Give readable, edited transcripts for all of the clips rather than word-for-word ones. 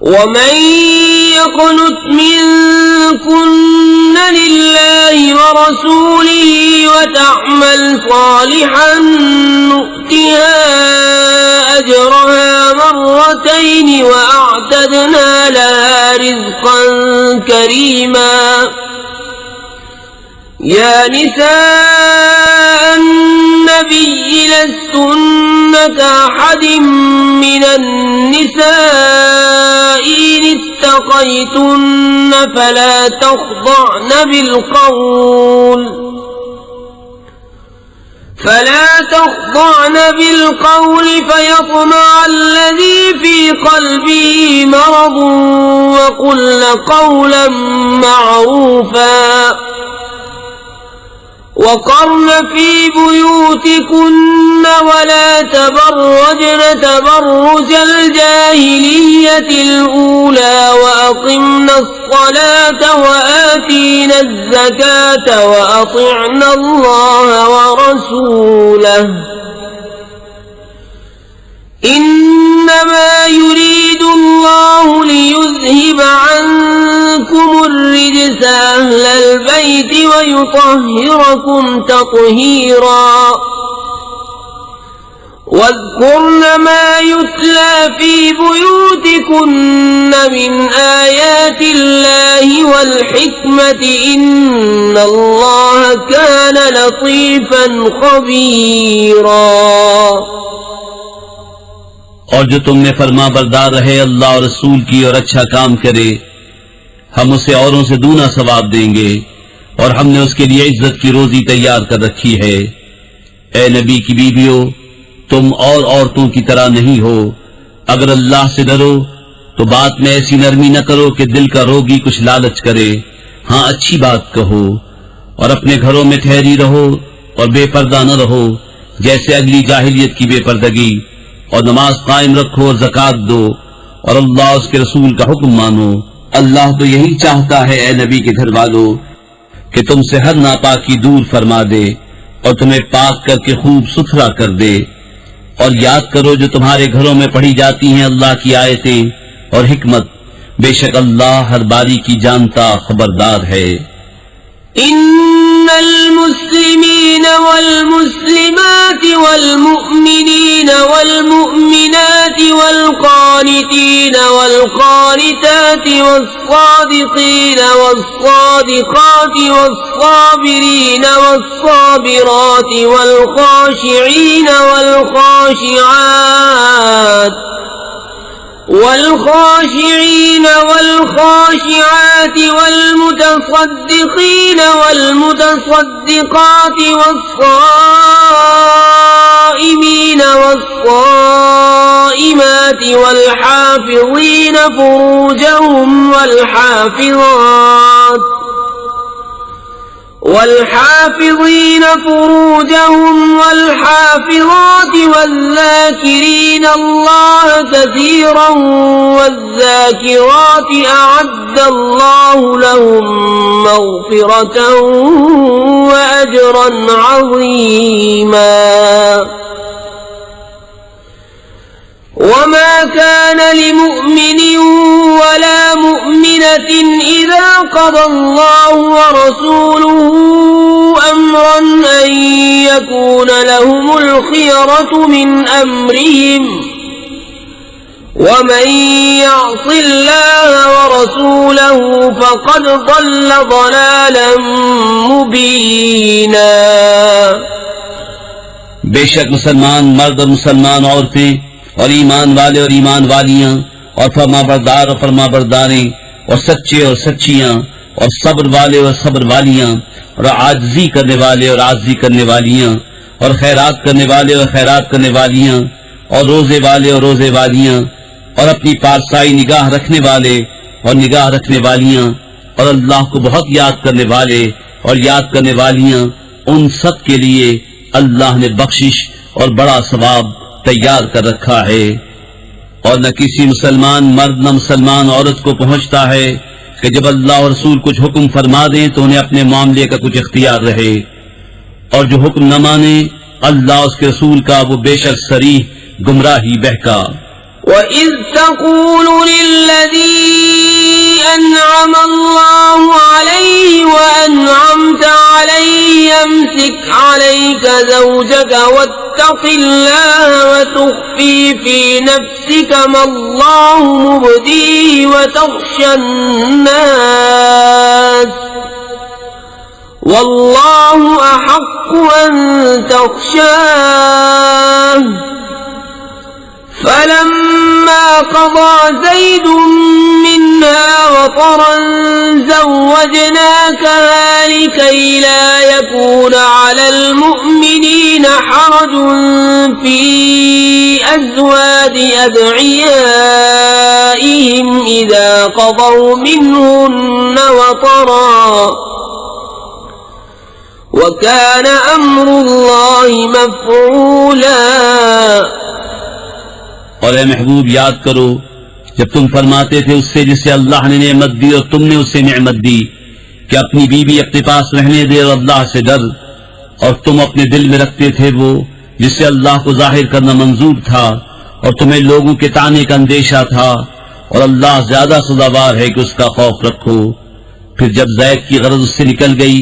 ومن يقنت منكن لله ورسوله وتعمل صالحا نؤتها أجرها مرتين وأعتدنا لها رزقا كريما يا نساء النبي لستن كأحد من النساء إن اتقيتن فلا تخضعن بالقول فيطمع الذي في قلبه مرض وقلن قولا معروفا وقرن في بيوتكن ولا تبرجن تبرج الجاهلية الأولى وأقمنا الصلاة وآتينا الزكاة وأطعنا الله ورسوله إنما يريد الله ليذهب عنكم الرجس أهل البيت ويطهركم تطهيرا واذكرن ما يتلى في بيوتكن من آيات الله والحكمة إن الله كان لطيفا خبيرا। और जो तुम में फरमा बरदार रहे अल्लाह और रसूल की और अच्छा काम करे, हम उसे औरों से दूना सवाब देंगे और हमने उसके लिए इज्जत की रोजी तैयार कर रखी है। ए नबी की बीवियों, तुम और औरतों की तरह नहीं हो। अगर अल्लाह से डरो तो बात में ऐसी नरमी न करो कि दिल का रोगी कुछ लालच करे। हाँ, अच्छी बात कहो और अपने घरों में ठहरी रहो और बेपर्दा न रहो जैसे अगली जाहिलियत की बेपर्दगी, और नमाज कायम रखो और ज़कात दो और अल्लाह उसके रसूल का हुक्म मानो। अल्लाह तो यही चाहता है ए नबी के घर वालों कि तुमसे हर नापाकी दूर फरमा दे और तुम्हें पाक करके खूब सुथरा कर दे। और याद करो जो तुम्हारे घरों में पढ़ी जाती हैं अल्लाह की आयतें और हिकमत, बेशक अल्लाह हर बारी की जानता खबरदार है। इन्नल मुस्लिमीन वल मुस्लिमात वल मुअमिनीन वल मुअमिनात वल क़ानितीन वल क़ानितात वस सादिक़ीन वस सादिक़ात वस साबिरीन वस साबिरात वल ख़ाशिईन वल ख़ाशिआत والخاشعين والخاشعات والمتصدقين والمتصدقات والصائمين والصائمات والحافظين فروجهم والحافظات والذاكرين الله كثيرا والذاكرات أعد الله لهم مغفرة وأجرا عظيما। وما كان لمؤمن ولا مؤمنة إذا قضى الله ورسوله أمرا أن يكون لهم الخيرة من أمرهم ومن يعص الله ورسوله فقد ضل ضلالا مبينا। बेशक मुसलमान मर्द और मुसलमान औरतें और ईमान वाले और ईमान वालियां और फरमाबरदार और फरमाबरदारें और सच्चे और सच्चियां और सब्र वाले और सब्र वालियां और आजिज़ी करने वाले और आजिज़ी करने वालियां और खैरात करने वाले और खैरात करने वालियां और रोजे वाले और रोजे वालियां और अपनी पारसाई निगाह रखने वाले और निगाह रखने वालियां और अल्लाह को बहुत याद करने वाले और याद करने वालियां, उन सब के लिए अल्लाह ने बख्शिश और बड़ा सवाब तैयार कर रखा है। और न किसी मुसलमान मर्द न मुसलमान औरत को पहुंचता है कि जब अल्लाह और रसूल कुछ हुक्म फरमा दें तो उन्हें अपने मामले का कुछ इख्तियार रहे, और जो हुक्म न माने अल्लाह उसके रसूल का वो बेशक सरीह गुमराही बहका। وإذ تقول للذي أنعم الله عليه وأنعمت عليه أمسك عليك زوجك واتق الله وتخفي في نفسك ما الله مبديه وتخشى الناس والله أحق أن تخشاه فلما قضى زيد منها وطرا زوجناكها لكي لا يكون على المؤمنين حرج في أزواج أدعيائهم إذا قضوا منهن وطرا وكان أمر الله مفعولا और ए महबूब याद करो जब तुम फरमाते थे उससे जिसे अल्लाह ने नेमत दी और तुमने उसे नेमत दी कि अपनी बीवी अपने पास रहने दे और अल्लाह से डर, और तुम अपने दिल में रखते थे वो जिससे अल्लाह को जाहिर करना मंजूर था और तुम्हें लोगों के ताने का अंदेशा था, और अल्लाह ज्यादा सजावार है कि उसका खौफ रखो। फिर जब जैद की गरज उससे निकल गई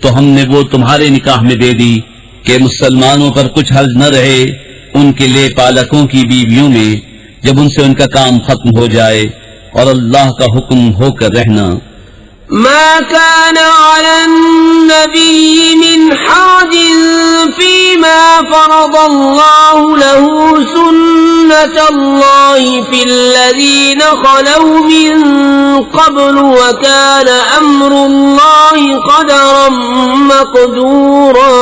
तो हमने वो तुम्हारे निकाह में दे दी कि मुसलमानों पर कुछ हर्ज न रहे उनके लिए पालकों की बीवियों में जब उनसे उनका काम खत्म हो जाए, और अल्लाह का हुक्म होकर रहना। ما كان على النبي من حرج فيما فرض الله له سنة الله في الذين خلوا من قبل وكان أمر الله قدرا مقدورا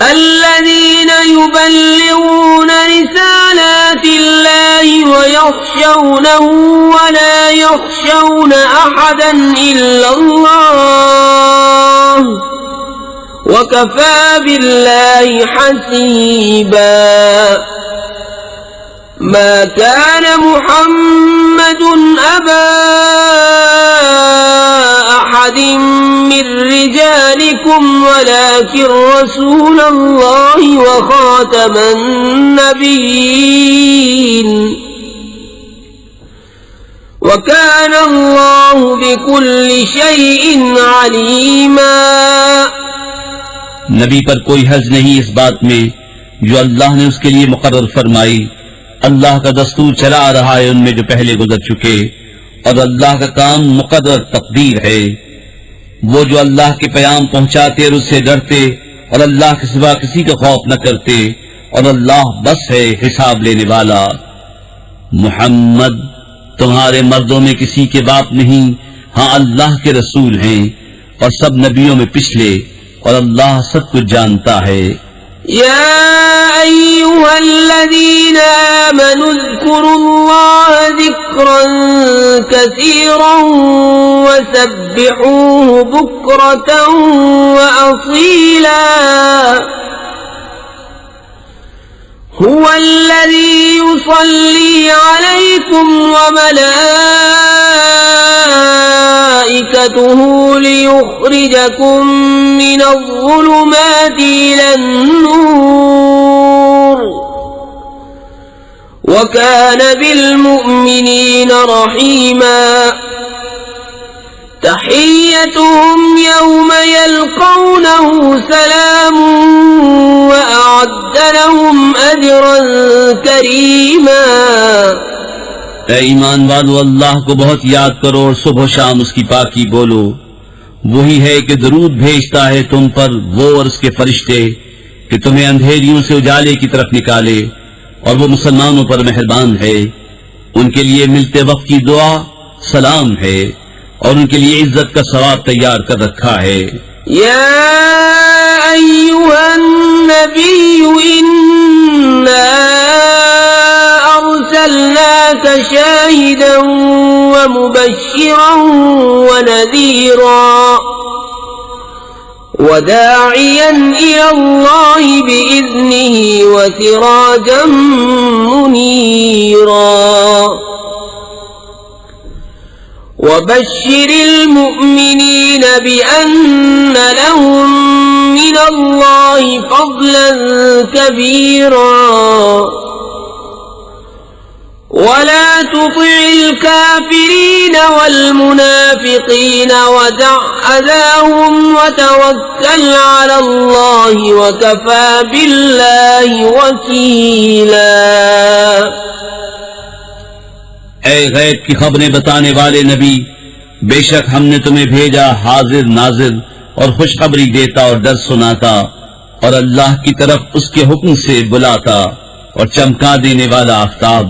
الذين يبلغون رسالات الله ويخشونه ولا يخشون أحدا إلا الله وكفى بالله حسيبا ما كان محمد أبا أحد من رجالكم ولكن رسول الله وخاتم النبيين وكان الله بكل شيء عليما नबी पर कोई हर्ज नहीं इस बात में जो अल्लाह ने उसके लिए मुकर्रर फरमाई। अल्लाह का दस्तूर चला आ रहा है उनमें जो पहले गुजर चुके, और अल्लाह का काम मुकर्रर तकदीर है। वो जो अल्लाह के पैगाम पहुंचाते और उससे डरते और अल्लाह के सिवा किसी का खौफ न करते, और अल्लाह बस है हिसाब लेने वाला। मुहम्मद तुम्हारे मर्दों में किसी के बाप नहीं, हाँ अल्लाह के रसूल हैं और सब नबियों में पिछले, और अल्लाह सब कुछ जानता है। या अय्युहल्लज़ीना आमनू ज़्कुरुल्लाह ज़िक्रन कसीरन वसब्बिहूहु बुक्रतन वअसीला हुवल्लज़ी युसल्ली अलैकुम वमलाइकतुहु लियुखरिजकुम मिनज़्ज़ुलुमाति इलन्नूर वकान बिल्मुअ्मिनीन रहीमा तहिय्यतुहुम यौम यल्क़ौनहु सलाम वअअद्द लहुम अजरन करीमा। ऐ ईमान वालो अल्लाह को बहुत याद करो और सुबह शाम उसकी पाकी बोलो। वही है कि दरूद भेजता है तुम पर वो और उसके फरिश्ते कि तुम्हें अंधेरियों से उजाले की तरफ निकाले, और वो मुसलमानों पर मेहरबान है। उनके लिए मिलते वक्त की दुआ सलाम है और उनके लिए इज्जत का सवाब तैयार कर रखा है। या अय्युहन नबिय्यु इन्ना अर्सलनाका शाहिदन व मुबश्शिरन व नज़ीरा وداعيا إلى الله بإذنه وسراجا منيرا وبشر المؤمنين بأن لهم من الله فضلا كبيرا ولا تطع الكافرين والمنافقين ودع أذاهم وتوكل على الله وكفى بالله وكيلا. ऐ गैब की खबरें बताने वाले नबी, बेशक हमने तुम्हें भेजा हाजिर नाजिर और खुशखबरी देता और डर सुनाता और अल्लाह की तरफ उसके हुक्म से बुलाता और चमका देने वाला आफताब।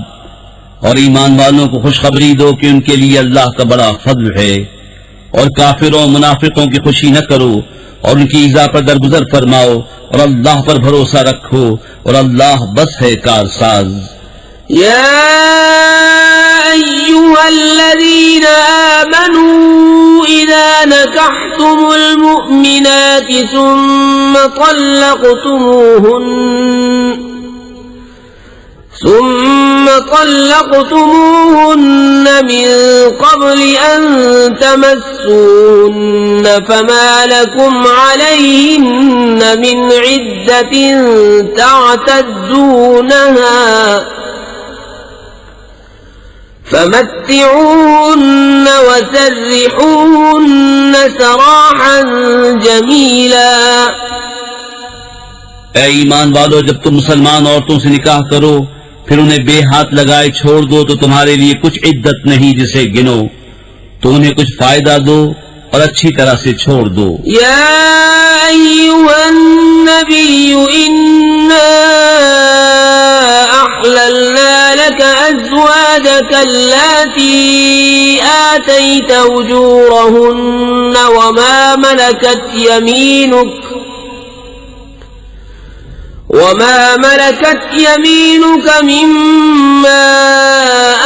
और ईमान वालों को खुशखबरी दो कि उनके लिए अल्लाह का बड़ा फضل है। और काफिरों मुनाफिकों की खुशी न करो और उनकी ईज़ा पर दरगुजर फरमाओ और अल्लाह पर भरोसा रखो और अल्लाह बस है कारसाज। या अय्युहल्लज़ीना आमनू इज़ा नकहतुमुल मुअमिनाति सुम्मा طلقتموهن من قبل أن تمسوهن فما لكم عليهن من عدة تعتدونها فمتعوهن وسرحوهن سراحا جميلا. ऐ ईमान वालो, जब तुम मुसलमान औरतों से निकाह करो फिर उन्हें बेहाथ लगाए छोड़ दो तो तुम्हारे लिए कुछ इद्दत नहीं जिसे गिनो, तो उन्हें कुछ फायदा दो और अच्छी तरह से छोड़ दो। या अय्युहन नबिय्यु इन्ना अहललना लका अज़वाजका अल्लाती आतैता उजूरहुन्ना वमा ملكت يمينك مما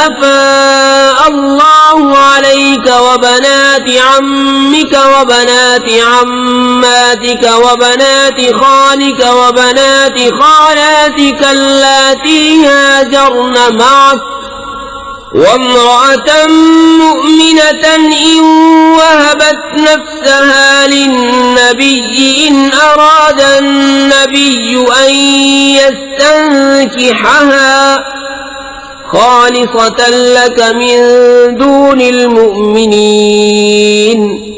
أفاء الله عليك وبنات عمك وبنات عماتك وبنات خالك وبنات خالاتك اللاتي هاجرن معك وامرأة مؤمنة إن وهبت نفسها للنبي إن أراد النبي أن يستنكحها خالصة لك من دون المؤمنين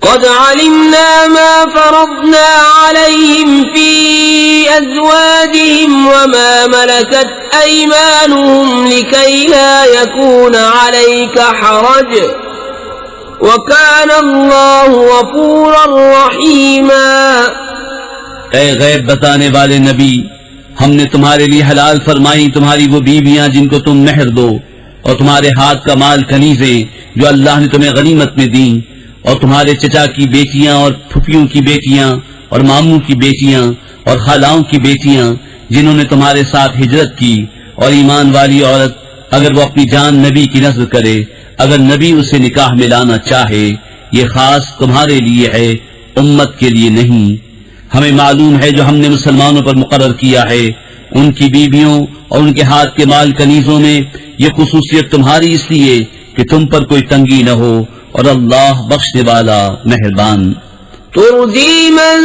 قد علمنا ما فرضنا عليهم في أزواجهم وما ملكت أيمانهم لكي لا يكون عليك حرج وكان الله غفورا رحيما. ऐ गैब बताने वाले नबी, हमने तुम्हारे लिए हलाल फरमाई तुम्हारी वो बीवियां जिनको तुम मेहर दो और तुम्हारे हाथ का माल कनीज़ें जो अल्लाह ने तुम्हें गनीमत में दी और तुम्हारे चचा की बेटियां और फुफियों की बेटियां और मामू की बेटियां और खालाओं की बेटियां जिन्होंने तुम्हारे साथ हिजरत की और ईमान वाली औरत अगर वो अपनी जान नबी की नज़र करे, अगर नबी उसे निकाह में लाना चाहे, ये खास तुम्हारे लिए है, उम्मत के लिए नहीं। हमें मालूम है जो हमने मुसलमानों पर मुकर्रर किया है उनकी बीवियों और उनके हाथ के माल कनीजों में ये खुसूसियत तुम्हारी इसलिए कि तुम पर कोई तंगी न हो और अल्लाह बख्शने वाला मेहरबान। तुर्जी मन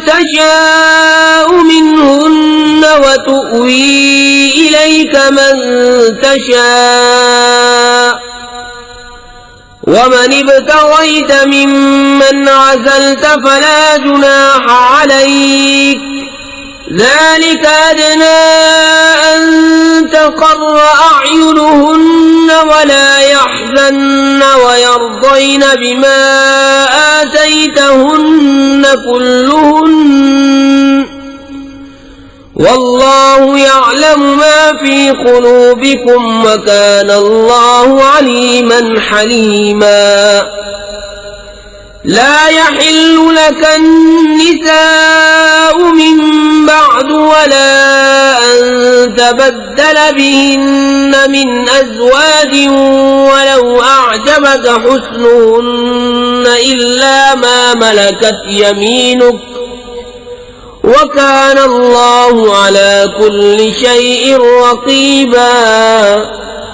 तशाउ मिनहुन्न व तुवी इलैका मन तशा ومن ابتغيت ممن عزلت فلا جناح عليك ذلك أدنى أن تقر أعينهن ولا يحزن ويرضين بما آتيتهن كلهن والله يعلم ما في قلوبكم وكان الله عليما حليما. لا يحل لك النساء من بعد ولا أن تبدل بهن من أزواج ولو أعجبك حسنهن إلا ما ملكت يمينك وكان الله على كل شيء رقيبا.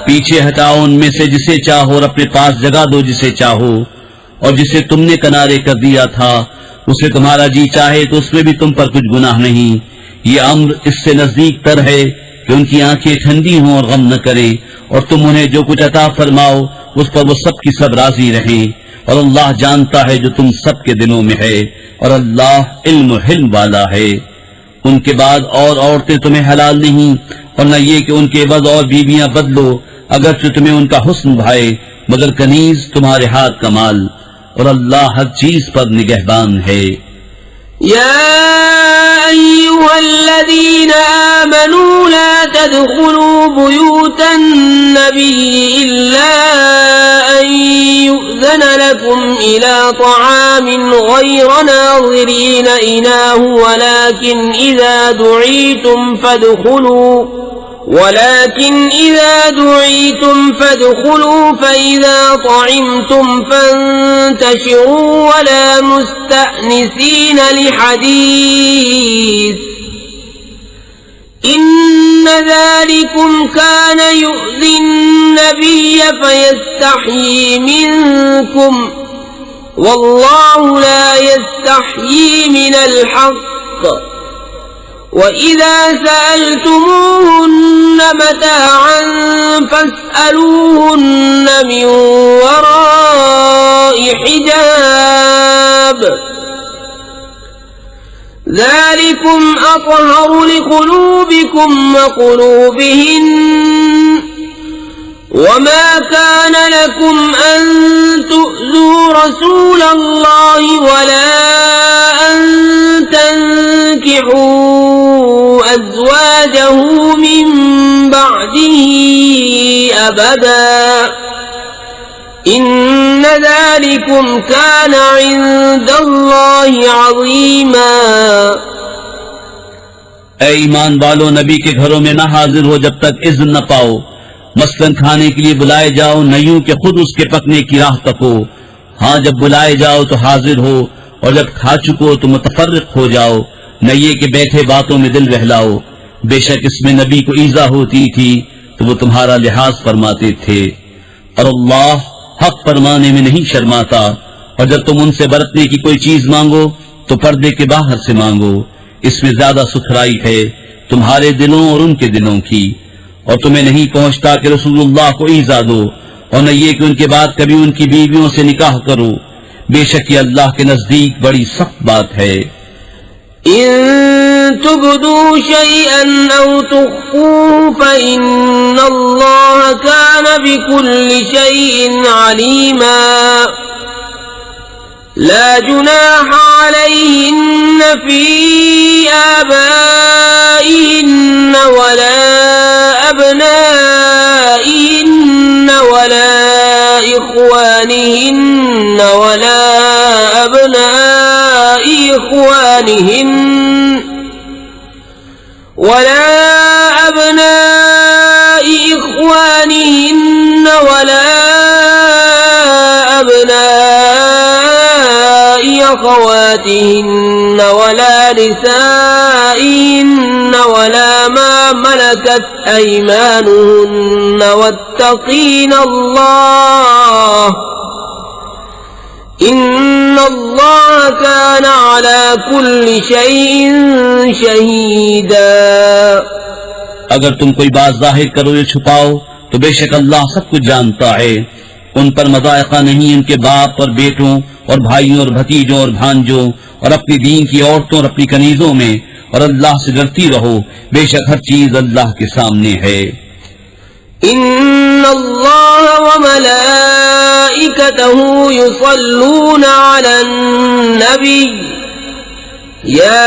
पीछे हटाओ उनमें से जिसे चाहो और अपने पास जगा दो जिसे चाहो और जिसे तुमने किनारे कर दिया था उसे तुम्हारा जी चाहे तो उसमें भी तुम पर कुछ गुनाह नहीं। ये अम्र इससे नजदीक तर है कि उनकी आंखें ठंडी हों और गम न करें, और तुम उन्हें जो कुछ अता फरमाओ उस पर वो सब की सब राजी रहें। और अल्लाह जानता है जो तुम सब के दिलों में है, और अल्लाह इल्म हिल्म वाला है। उनके बाद और औरतें तुम्हें हलाल नहीं, और न ये कि उनके एवज और बीवियां बदलो, अगरचे तुम्हें उनका हुस्न भाए, मगर कनीज तुम्हारे हाथ का माल, और अल्लाह हर चीज पर निगहबान है। يا أيها الذين آمنوا لا تدخلوا بيوت النبي إلا أن يؤذن لكم إلى طعام غير ناظرين إناه ولكن إذا دعيتم فادخلوا فإذا طعمتم فانتشروا ولا مستأنسين لحديث إن ذلكم كان يؤذي النبي فيستحيي منكم والله لا يستحيي من الحق وإذا سألتموهن متاعا فاسألوهن من وراء حجاب ذلكم أطهر لقلوبكم وقلوبهن وما كان لكم أن تؤذوا رسول الله ولا أن تنكحوا أزواجه من بعده أبدا إن ذلكم كان عند الله عظيما। ऐ ईमान वालों, नबी के घरों में न हाजिर हो जब तक इज़्न न पाओ। मसलन खाने के लिए बुलाए जाओ, न यूं कि खुद उसके पकने की राह तको। हाँ, जब बुलाए जाओ तो हाजिर हो, और जब खा चुको तो मुतफर्रिक हो जाओ, न ये कि बैठे बातों में दिल बहलाओ। बेशक इसमें नबी को ईजा होती थी तो वो तुम्हारा लिहाज फरमाते थे, और अल्लाह हक फरमाने में नहीं शर्माता। और जब तुम उनसे बरतने की कोई चीज मांगो तो पर्दे के बाहर से मांगो, इसमें ज्यादा सुथराई है तुम्हारे दिलों और उनके दिलों की। और तुम्हें नहीं पहुंचता कि रसूलुल्लाह को ईजा दो, और न ये कि उनके बाद कभी उनकी बीवियों से निकाह करो। बेशक ये अल्लाह के नजदीक बड़ी सख्त बात है। إن تبدوا شيئا أو تخفوه فإن الله كان بكل شيء عليما لا جناح عليهن في آبائهن ولا أبنائهن ولا إخوانهن ولا أبناء إخوانهن ولا أبناء إخوانهن ولا أبناء أخواتهن ولا نسائهن ولا ما ملكت أيمانهن واتقين الله إن الله كان على كل شيء شهيدا। अगर तुम कोई बात जाहिर करो या छुपाओ तो बेशक अल्लाह सब कुछ जानता है। उन पर मज़ायक़ा नहीं उनके बाप और बेटों और भाइयों और भतीजों और भांजों और अपनी दीन की औरतों और अपनी कनीजों में, और अल्लाह से डरती रहो, बेशक हर चीज अल्लाह के सामने है। इन्ना अल्लाह व मलाइकतहु युसल्लूना अलन नबी या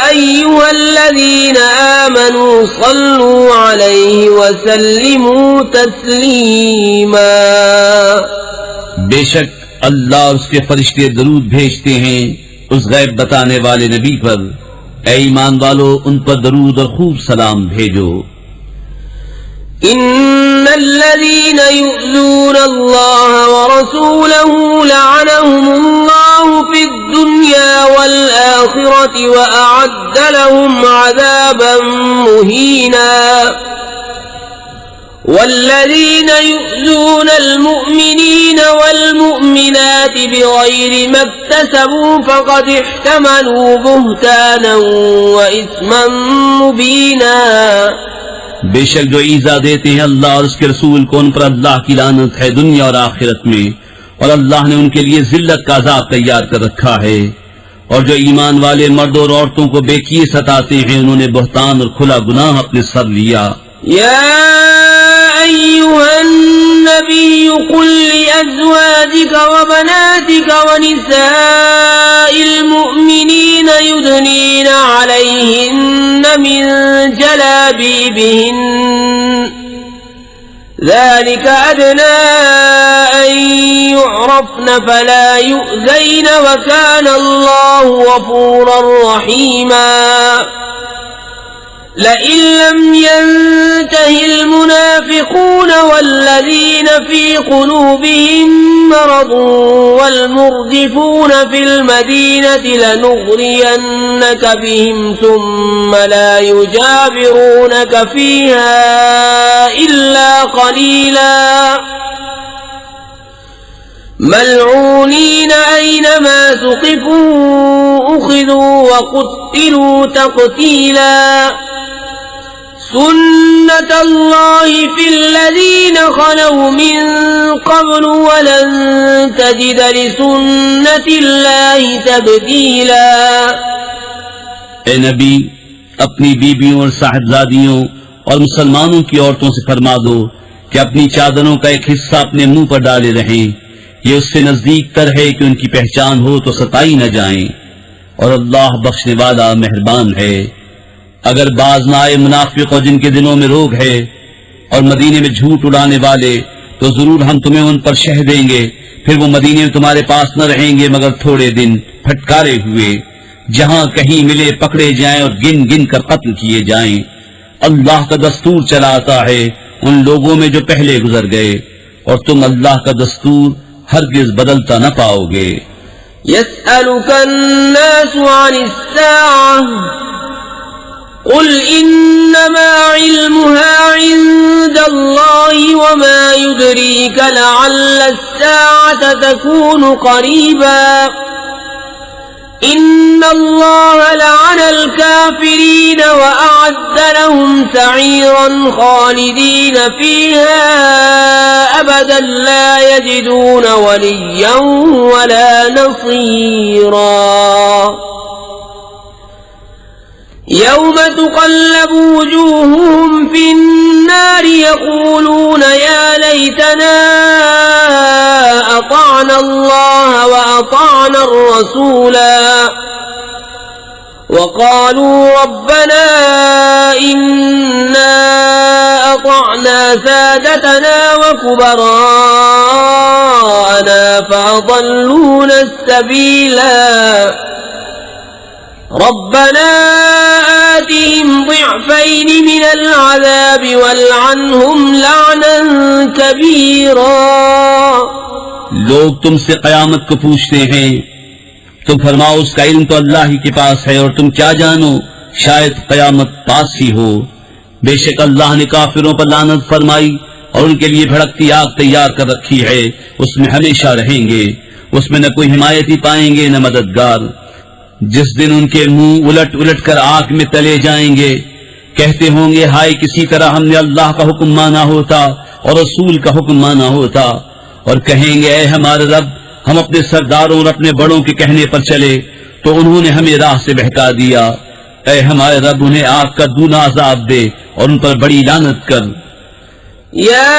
अय्युहल्लज़ीना आमनू सल्लू अलैहि व सल्लिमू तस्लीमा। बेशक अल्लाह और उसके फरिश्ते दरूद भेजते हैं उस गैब बताने वाले नबी पर। ऐ ईमान वालो, उन पर दरूद और खूब सलाम भेजो। इन्नल्लज़ीना युज़ूना अल्लाह व रसूलहु लअनहुमुल्लाहु फिद्दुन्या वल आखिरति व अअद्द लहुम अज़ाबन मुहीना। والذين يؤذون المؤمنين والمؤمنات بغير ما اكتسبوا فقد احتملوا بهتانا وإثما مبينا। बेशक जो ईजा देते हैं अल्लाह और उसके रसूल को उन पर अल्लाह की लानत है दुनिया और आखिरत में, और अल्लाह ने उनके लिए जिल्लत का अजाब तैयार कर रखा है। और जो ईमान वाले मर्दों और औरतों को बेकिए सताते हैं उन्होंने बहतान और खुला गुनाह अपने सर लिया। النبي قل لأزواجك وبناتك ونساء المؤمنين يدنين عليهن من جلابيبهن ذلك أدنى أن يعرفن فلا يؤذين وكان الله غفورا رحيما لئن لم ينته المنافقون والذين في قلوبهم مرض والمردفون في المدينة لنغرينك بهم ثم لا يجاورونك فيها إلا قليلا ملعونين أينما ثقفوا أخذوا وقتلوا تقتيلا سنة الله في الذين خلوا من قبل ولن تجد لسنة الله تبديلا। ए नबी अपनी बीबियों और साहिबजादियों और मुसलमानों की औरतों से फरमा दो कि अपनी चादरों का एक हिस्सा अपने मुंह पर डाले रहें, ये उससे नजदीक तर है कि उनकी पहचान हो तो सताई न जाएं, और अल्लाह बख्शने वाला मेहरबान है। अगर बाज न आए मुनाफिक और जिनके दिलों में रोग है और मदीने में झूठ उड़ाने वाले, तो जरूर हम तुम्हें उन पर शह देंगे, फिर वो मदीने में तुम्हारे पास न रहेंगे मगर थोड़े दिन, फटकारे हुए, जहां कहीं मिले पकड़े जाएं और गिन गिन कर कत्ल किए जाएं। अल्लाह का दस्तूर चलाता है उन लोगों में जो पहले गुजर गए, और तुम अल्लाह का दस्तूर हरगिज बदलता न पाओगे। यस्अलुका अन्नासु अनिस्साअह कुल इन्नमा इल्मुहा इंदल्लाहि वमा युद्रीका लअल्ल अस्साअता तकूनु क़रीबा इन्नल्लाह लअनल काफिरीन वअअद्द लहुम सईरन खालिदीन फीहा अबदन ला यजिदून वलिय्यन वला नसीरा। यौम तुक़ल्लबु वुजूहुहुम फिन्नार यक़ूलून या लैतना अताअना अल्लाह व अताअना अर्रसूला वक़ालू रब्बना इन्ना अताअना सादतना व कुबराअना फ़अضلूना अस्सबीला रब्बना आतिहिम ضिअफ़ैन मिनल अज़ाब वल्अन्हुम लअनन कबीरा। लोग तुमसे कयामत को पूछते हैं, तुम फरमाओ उसका इल्म तो अल्लाह ही के पास है, और तुम क्या जानो शायद कयामत पास ही हो। बेशक अल्लाह ने काफिरों पर लानत फरमाई और उनके लिए भड़कती आग तैयार कर रखी है, उसमें हमेशा रहेंगे, उसमें न कोई हिमायती पाएंगे न मददगार। जिस दिन उनके मुंह उलट उलट कर आग में तले जाएंगे, कहते होंगे हाय किसी तरह हमने अल्लाह का हुक्म माना होता और रसूल का हुक्म माना होता, और कहेंगे ऐ हमारे रब हम अपने सरदारों और अपने बड़ों के कहने पर चले तो उन्होंने हमें राह से बहका दिया। ऐ हमारे रब उन्हें आग का दूना अज़ाब दे और उन पर बड़ी लानत कर। या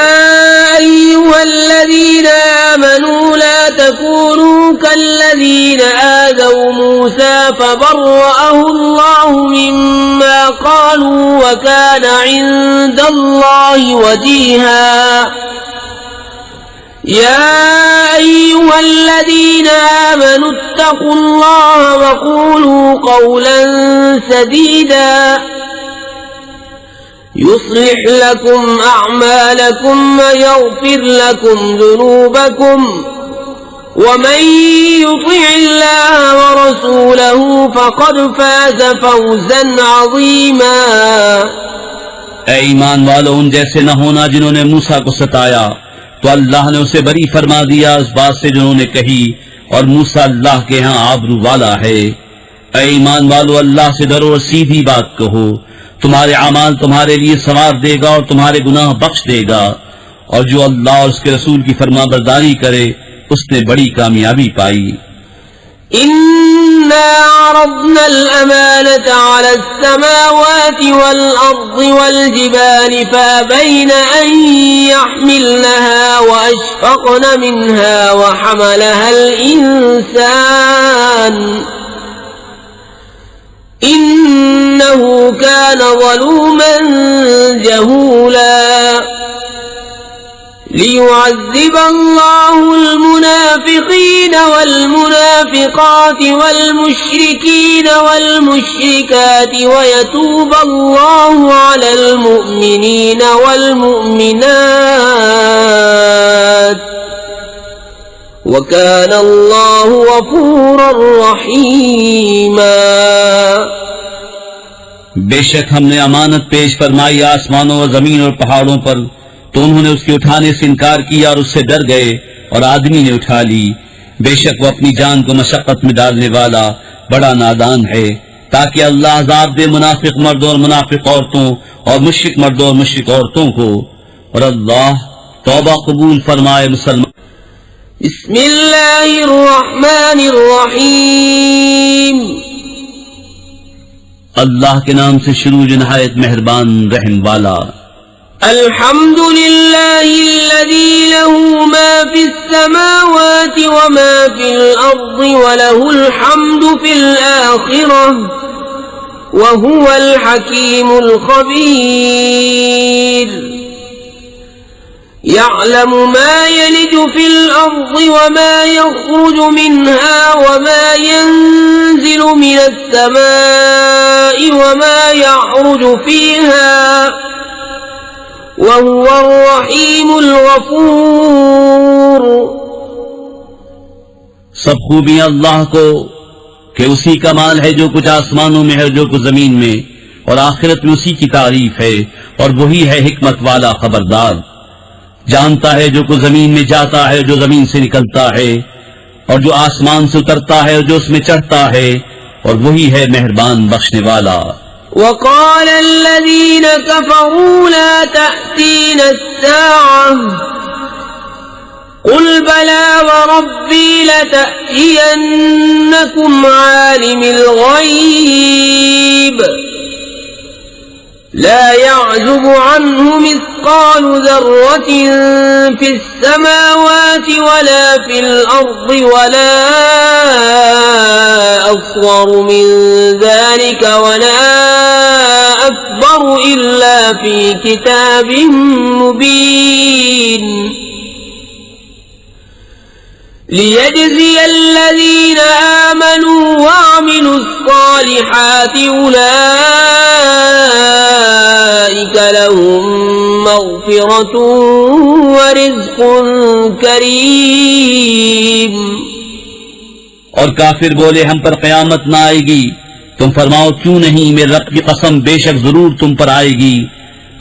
अय्युहल्लज़ीना आमनू ला तकूनू कल्लज़ीना आज़ौ मूसा फबर्रअहु अल्लाहु मिम्मा क़ालू व काना इंदल्लाहि वजीहा। या अय्युहल्लज़ीना आमनू इत्तक़ुल्लाह व क़ूलू क़ौलन सदीदा युस्लिह लकुम अअमालकुम व यग़फिर लकुम ज़ुनूबकुम वमन युतिइल्लाह व रसूलहु फ़क़द फ़ाज़ फ़ौज़न अज़ीमा। ए ईमान वालों, उन जैसे न होना जिन्होंने मूसा को सताया, तो अल्लाह ने उसे बरी फरमा दिया उस बात से जिन्होंने कही, और मूसा अल्लाह के यहाँ आबरू वाला है। ए ईमान वालों, अल्लाह से डरो और सीधी बात कहो, तुम्हारे अमाल तुम्हारे लिए सवाब देगा और तुम्हारे गुनाह बख्श देगा, और जो अल्लाह और उसके रसूल की फरमाबरदारी करे उसने बड़ी कामयाबी पाई। إنا عرضنا الأمانة على السماوات والأرض والجبال فأبين أن يحملنها وأشفقن منها وحملها الإنسان إنه كان ظلوما جهولا ليعذب الله المنافقين والمنافقات والمشركين والمشركات ويتوب الله على المؤمنين والمؤمنات وكان الله غفورا رحيما। बेशक हमने अमानत पेश फरमाई आसमानों और जमीन और पहाड़ों पर, तो उन्होंने उसके उठाने से इनकार किया और उससे डर गए, और आदमी ने उठा ली। बेशक वो अपनी जान को मशक्कत में डालने वाला बड़ा नादान है, ताकि अल्लाह अज़ाब दे मुनाफिक मर्दों और मुनाफिक औरतों और मुश्रिक मर्दों और मुश्रिक औरतों को, और अल्लाह तौबा कबूल फरमाए मुसलमान। बिस्मिल्लाहिर्रहमानिर्रहीम। अल्लाह के नाम से शुरू जो नहायत मेहरबान रहम वाला। अल्हम्दुलिल्लाहिल्लज़ी लहू मा फिस्समावाति व मा फिल अर्दि व लहुल हम्दु फिल आखिरह व हुवल हकीमुल खबीर। यअलमु मा यलिजु फिल अर्दि व मा यख़रुजु मिन्हा व मा यंज़िलु मिनस समाइ व मा यअरुजु फीहा वहुवल रहीमुल गफूर। सब खूबियां अल्लाह को कि उसी का माल है जो कुछ आसमानों में है जो कुछ जमीन में, और आखिरत में उसी की तारीफ है, और वही है हिकमत वाला खबरदार। जानता है जो कुछ जमीन में जाता है, जो जमीन से निकलता है, और जो आसमान से उतरता है और जो उसमें चढ़ता है, और वही है मेहरबान बख्शने वाला। وقال الذين كفروا لا تأتينا الساعة قل بلى وربي لتأتينكم عالم الغيب لا يعزب عنه مثقال ذرة في السماوات ولا في الأرض ولا أصغر من ذلك ولا أكبر إلا في كتاب مبين ليجزي الذين آمنوا وعملوا الصالحات أولئك لهم مغفرة ورزق كريم। और काफिर बोले हम पर कयामत न आएगी। तुम फरमाओ क्यों नहीं, मेरे रब की कसम बेशक जरूर तुम पर आएगी।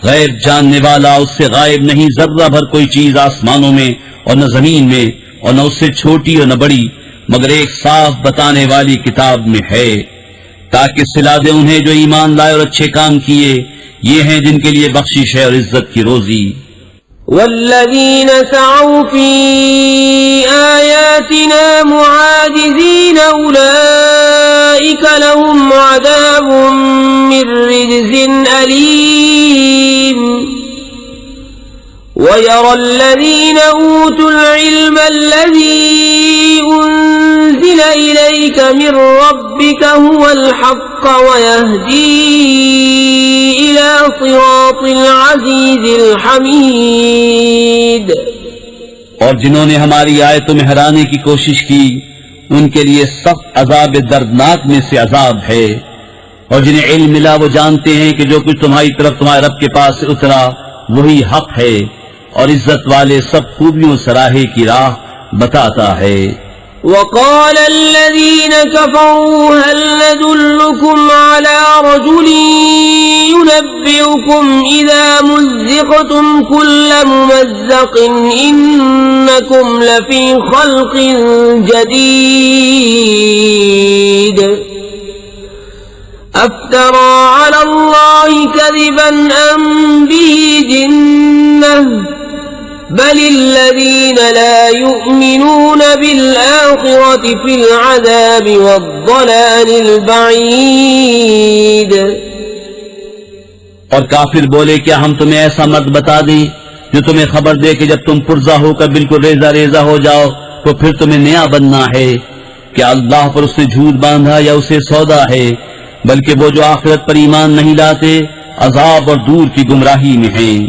गैब जानने वाला उससे गायब नहीं जर्रा भर कोई चीज आसमानों में और न जमीन में, और न उससे छोटी और न बड़ी, मगर एक साफ बताने वाली किताब में है, ताकि सिला दे उन्हें जो ईमान लाए और अच्छे काम किए। ये हैं जिनके लिए बख्शिश है और इज्जत की रोजी। वल्लज़ीन सअव फी आयातिना मुआजिज़ीन उलाइक लहुम अज़ाबुम मिर रिज्ज़िन अलीम ويرى الذين أوتوا العلم الذي أنزل إليك من ربك هو الحق ويهدي إلى صراط العزيز الحميد। और जिन्होंने हमारी आयतों में हराने की कोशिश की उनके लिए सख्त अजाब दर्दनाक में से अजाब है। और जिन्हें इल्म मिला वो जानते हैं कि जो कुछ तुम्हारी तरफ तुम्हारे रब के पास से उतरा वही हक है, और इज्जत वाले सब खूबियों सराहे की राह बताता है। وقال الذين كفروا هل ندلكم على رجل ينبئكم إذا مزقتم كل ممزق إنكم لفي خلق جديد أفترى على الله كذبا أم به جنة بل الذين لا يؤمنون بالآخرة في العذاب والضلال البعيد। और काफिर बोले क्या हम तुम्हें ऐसा मर्द बता दें जो तुम्हें खबर दे कि जब तुम पुरजा होकर बिल्कुल रेजा रेजा हो जाओ तो फिर तुम्हें नया बनना है। क्या अल्लाह पर उसने झूठ बांधा या उसे सौदा है? बल्कि वो जो आखिरत पर ईमान नहीं लाते अजाब और दूर की गुमराही में हैं।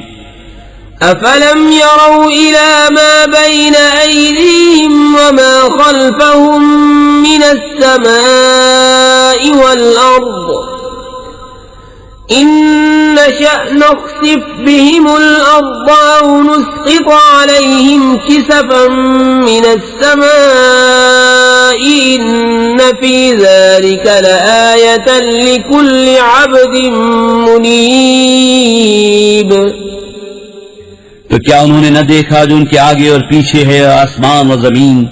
أفلم يروا إلى ما بين أيديهم وما خلفهم من السماء والأرض إن نشأ نخسف بهم الأرض أو نسقط عليهم كسفا من السماء إن في ذلك لآية لكل عبد منيب। तो क्या उन्होंने न देखा जो उनके आगे और पीछे है आसमान और जमीन?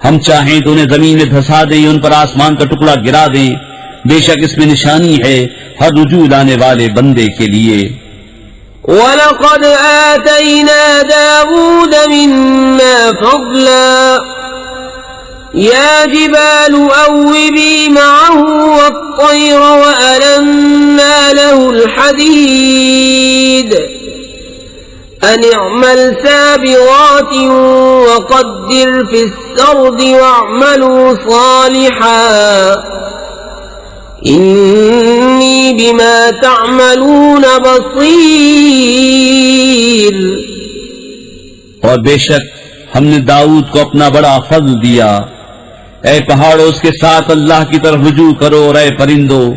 हम चाहें तो उन्हें जमीन में धंसा दें, उन पर आसमान का टुकड़ा गिरा दें। बेशक इसमें निशानी है हर रुजू लाने वाले बंदे के लिए। वलक़द आतैना दाऊद मिन्ना फ़ज़ला या जिबालु अव्विबी मअहु वत्तैर वअलन्ना लहुल हदीद أن اعمل سابغات وقدر في السرد واعملوا صالحا إني بما تعملون بصير। और बेशक हमने दाऊद को अपना बड़ा फज़ल दिया। ऐ पहाड़ों उसके साथ अल्लाह की तरफ रुजू करो और ऐ परिंदो,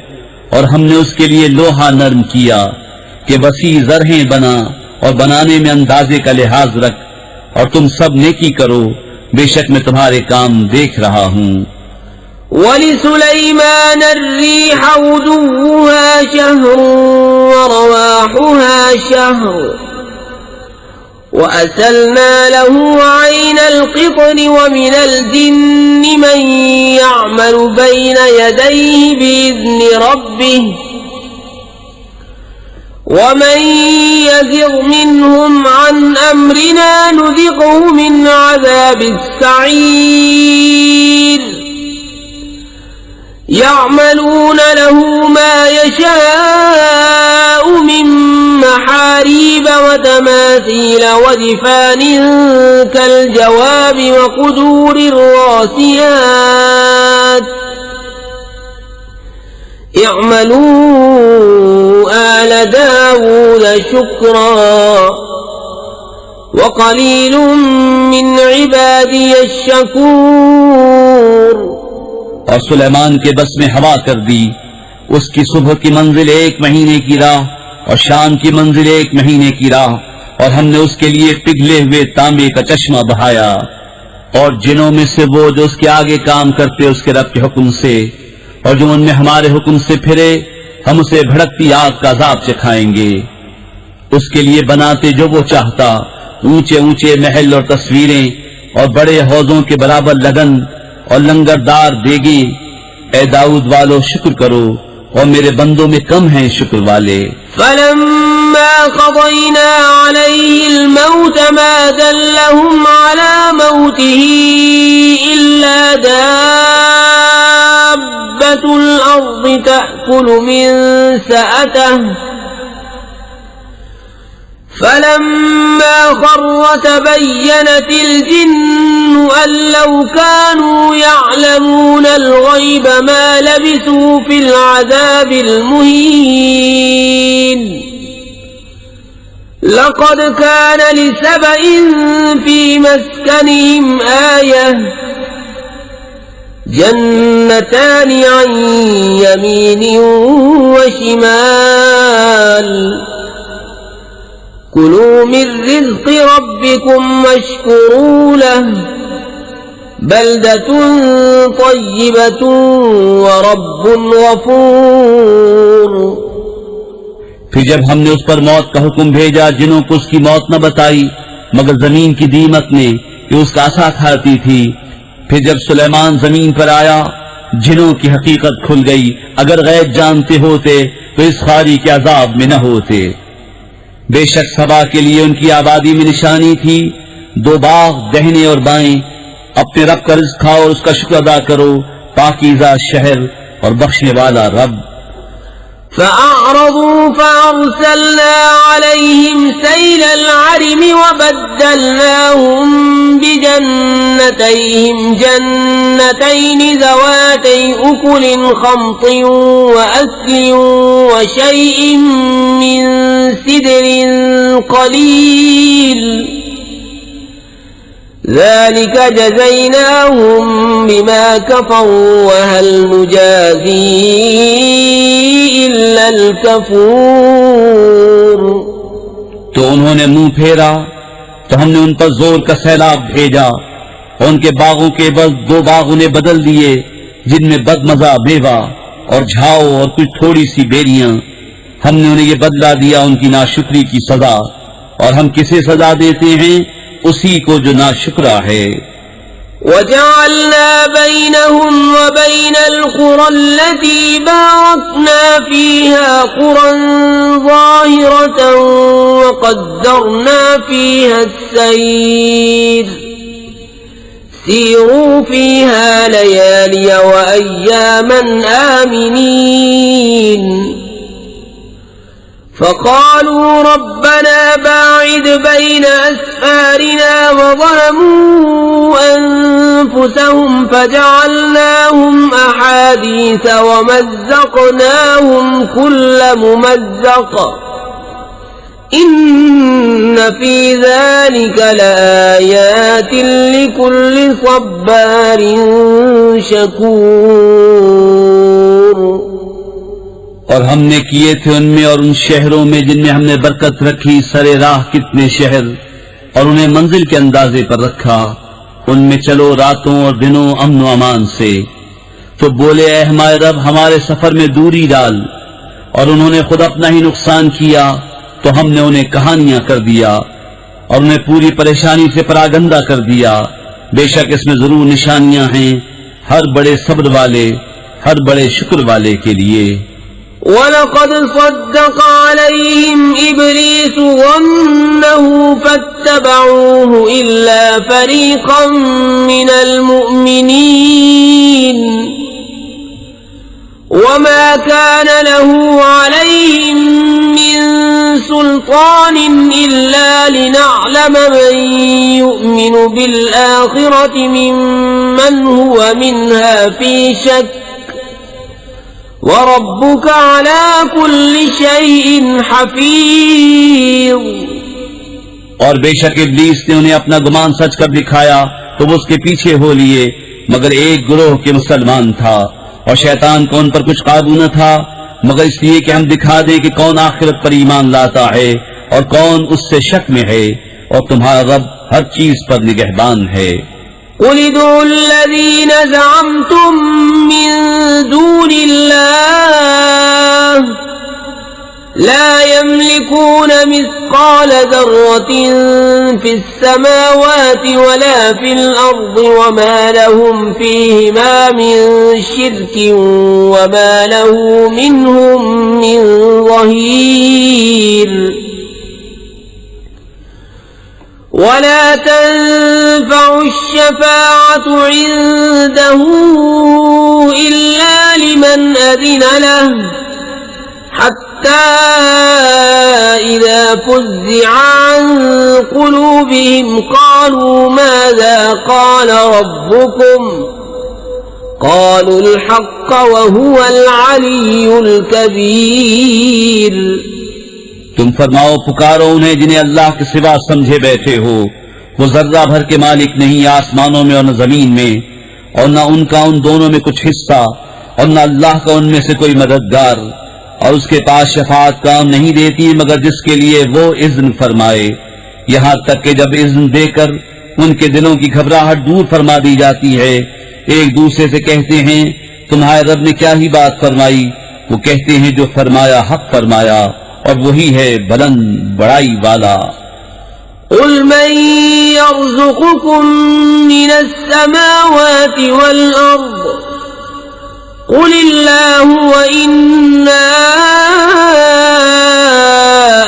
और हमने उसके लिए लोहा नर्म किया कि वसी जरहें बना और बनाने में अंदाजे का लिहाज रख, और तुम सब नेकी करो, बेशक मैं तुम्हारे काम देख रहा हूँ। वलिसुलैमान अर्रीह गुदुव्वुहा शहरुन वरवाहुहा शहर वअसलना लहु ऐनल क़ित्रि वमिनल जिन्नि मन यअमलु बैन यदैहि बिइज़्नि रब्बिहि ومن يزغ منهم عن أمرنا نذقه من عذاب السعير يعملون له ما يشاء من محاريب وتماثيل وجفان كالجواب وقدور الراسيات اعملوا آل داود شكرا وقليل من عبادي الشكور। और सुलेमान के बस में हवा कर दी, उसकी सुबह की मंजिल 1 महीने की राह और शाम की मंजिल 1 महीने की राह, और हमने उसके लिए पिघले हुए तांबे का चश्मा बहाया। और जिनों में से वो जो उसके आगे काम करते उसके रब के हुक्म से, और जो उनमें हमारे हुक्म से फिरे हम उसे भड़कती आग का अज़ाब चखाएंगे। उसके लिए बनाते जो वो चाहता, ऊंचे ऊंचे महल और तस्वीरें और बड़े हौजों के बराबर लगन और लंगरदार देगी। ए दाऊद वालों शुक्र करो, और मेरे बंदों में कम हैं शुक्र वाले। फलम्मा क़ज़यना अलैहिल मौत मा दल्लहुम अला मौतिही इल्ला दाब्बतुल अर्ज़ि तअकुलु मिन सअतिही फलम्मा ख़र्र तबय्यनत الجن أن لو كانوا يعلمون الغيب ما لبثوا في العذاب المهين لقد كان لسبإ في مسكنهم آية جنتان عن يمين وشمال كلوا من رزق ربكم واشكروا له बल्दतुन तय्यिबतुन व रब्बुन गफूर। फिर जब हमने उस पर मौत का हुक्म भेजा, जिन्हों को उसकी मौत न बताई मगर जमीन की दीमक ने कि उसका आसा खाती थी। फिर जब सुलेमान जमीन पर आया, जिन्हों की हकीकत खुल गई। अगर गैब जानते होते तो इस खारी के अजाब में न होते। बेशक सबा के लिए उनकी आबादी में निशानी थी, 2 बाग दाहिने और बाएं। अपने रब का रिज़्क़ खाओ और उसका शुक्र अदा करो, पाकीज़ा शहर और बख्शने वाला रब। فأعرضوا فأرسلنا عليهم سيل العرم وبدلناهم بجنتيهم جنتين ذواتي أكل خمط وأكل وشيء من سدر قليل ذلك جزيناهم بما كفروا وهل نجازي إلا الكفور। तो उन्होंने मुंह फेरा तो हमने उन पर जोर का सैलाब भेजा और उनके बागों के बस 2 बाग उन्हें बदल दिए, जिनमें बदमजा मेवा और झाओ और कुछ थोड़ी सी बेरियां। हमने उन्हें ये बदला दिया उनकी नाशुक्री की सजा, और हम किसे सजा देते हैं? उसी को जो नाशुक्रा है। وجعلنا بينهم وبين القرى التي باركنا فيها قرى ظاهرة وقدرنا فيها السير سيروا فيها ليالي وأياما آمنين فقالوا ربنا باعد بين أسفارنا وظلموا أنفسهم فجعلناهم أحاديث ومزقناهم كل ممزق إن في ذلك لآيات لكل صبار شكور। और हमने किए थे उनमें और उन शहरों में जिनमें हमने बरकत रखी सरे राह कितने शहर, और उन्हें मंजिल के अंदाजे पर रखा। उनमें चलो रातों और दिनों अमन व अमान से। तो बोले, ऐ हमारे रब, हमारे सफर में दूरी डाल। और उन्होंने खुद अपना ही नुकसान किया तो हमने उन्हें कहानियां कर दिया और उन्हें पूरी परेशानी से परागंदा कर दिया। बेशक इसमें जरूर निशानियां हैं हर बड़े सब्र वाले, हर बड़े शुक्र वाले के लिए। وَلَقَدْ صَدَّقَ عَلَيْهِمْ إِبْلِيسُ ظَنَّهُ فَاتَّبَعُوهُ إِلَّا فَرِيقًا مِّنَ الْمُؤْمِنِينَ وَمَا كَانَ لَهُ عَلَيْهِمْ مِّن سُلْطَانٍ إِلَّا لِنَعْلَمَ مَن يُؤْمِنُ بِالْآخِرَةِ مِمَّنْ هُوَ مِنْهَا فِي شَكٍّ وَرَبُّكَ عَلَى كُلِّ شَيْءٍ حَفِيظٌ। और बेशक इब्लीस ने उन्हें अपना गुमान सच कर दिखाया तो वो उसके पीछे हो लिए, मगर एक गिरोह के मुसलमान था और शैतान को उन पर कुछ काबू न था, मगर इसलिए कि हम दिखा दें कि कौन आखिरत पर ईमान लाता है और कौन उससे शक में है, और तुम्हारा रब हर चीज पर निगहबान है। قُلِ ادْعُوا الَّذِينَ زَعَمْتُم مِّن دُونِ اللَّهِ لَا يَمْلِكُونَ مِثْقَالَ ذَرَّةٍ فِي السَّمَاوَاتِ وَلَا فِي الْأَرْضِ وَمَا لَهُمْ فِيهِمَا مِن شِرْكٍ وَمَا لَهُ مِنْهُم مِّن ظَهِيرٍ وَلَا تَنفَعُ الشَّفَاعَةُ عِندَهُ إِلَّا لِمَنْ أَذِنَ لَهُ حَتَّى إِذَا فُزِّعَ عَن قُلُوبِهِمْ قَالُوا مَاذَا قَالَ رَبُّكُمْ قَالُوا الْحَقَّ وَهُوَ الْعَلِيُّ الْكَبِيرُ। तुम फरमाओ, पुकारो उन्हें जिन्हें अल्लाह के सिवा समझे बैठे हो। वो जर्रा भर के मालिक नहीं आसमानों में और न जमीन में, और न उनका उन दोनों में कुछ हिस्सा, और न अल्लाह का उनमें से कोई मददगार। और उसके पास शफाअत काम नहीं देती मगर जिसके लिए वो इज़्न फरमाए, यहाँ तक कि जब इज़्न देकर उनके दिलों की घबराहट दूर फरमा दी जाती है। एक दूसरे से कहते हैं, तुम्हारे रब ने क्या ही बात फरमाई। वो कहते हैं, जो फरमाया हक फरमाया, और वही है बुलंद बड़ाई वाला। قل من يرزقكم من السماوات والأرض قل الله وإنا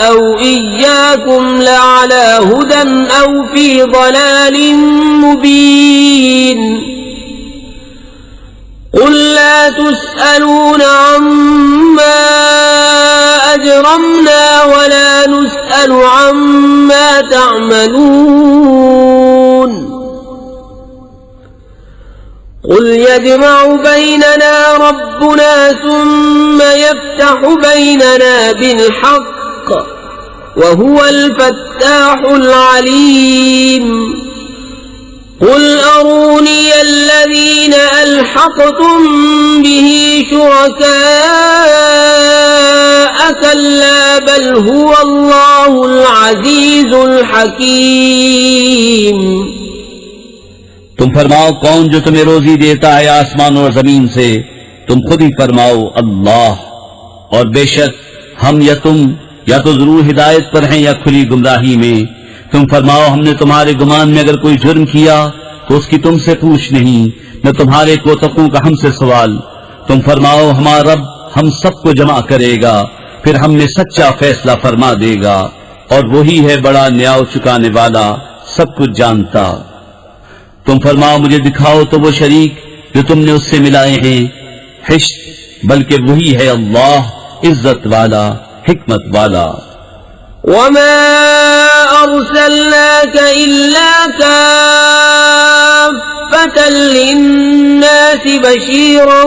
أو إياكم لعلى هدى أو في ضلال مبين قل لا تسألون عما أجرمنا ولا نسأل عما تعملون قل يجمع بيننا ربنا ثم يفتح بيننا بالحق وهو الفتاح العليم قل أروني الذين ألحقتم به شركاء كلا بل هو الله العزيز الحكيم। तुम फरमाओ, कौन जो तुम्हें रोजी देता है आसमान और जमीन से? तुम खुद ही फरमाओ, अल्लाह। और बेशक हम या तुम या तो जरूर हिदायत पर हैं या खुली गुमराही में। तुम फरमाओ, हमने तुम्हारे गुमान में अगर कोई जुर्म किया तो उसकी तुमसे पूछ नहीं, न तुम्हारे कोतकों का हमसे सवाल। तुम फरमाओ, हमारा रब हम सबको जमा करेगा, फिर हमने सच्चा फैसला फरमा देगा, और वही है बड़ा न्याय चुकाने वाला, सब कुछ जानता। तुम फरमाओ, मुझे दिखाओ तो वो शरीक जो तुमने उससे मिलाए हैं। हिश्त, बल्कि वही है अल्लाह, इज्जत वाला, हिकमत वाला। وما أرسلناك إلا كافة للناس بشيرا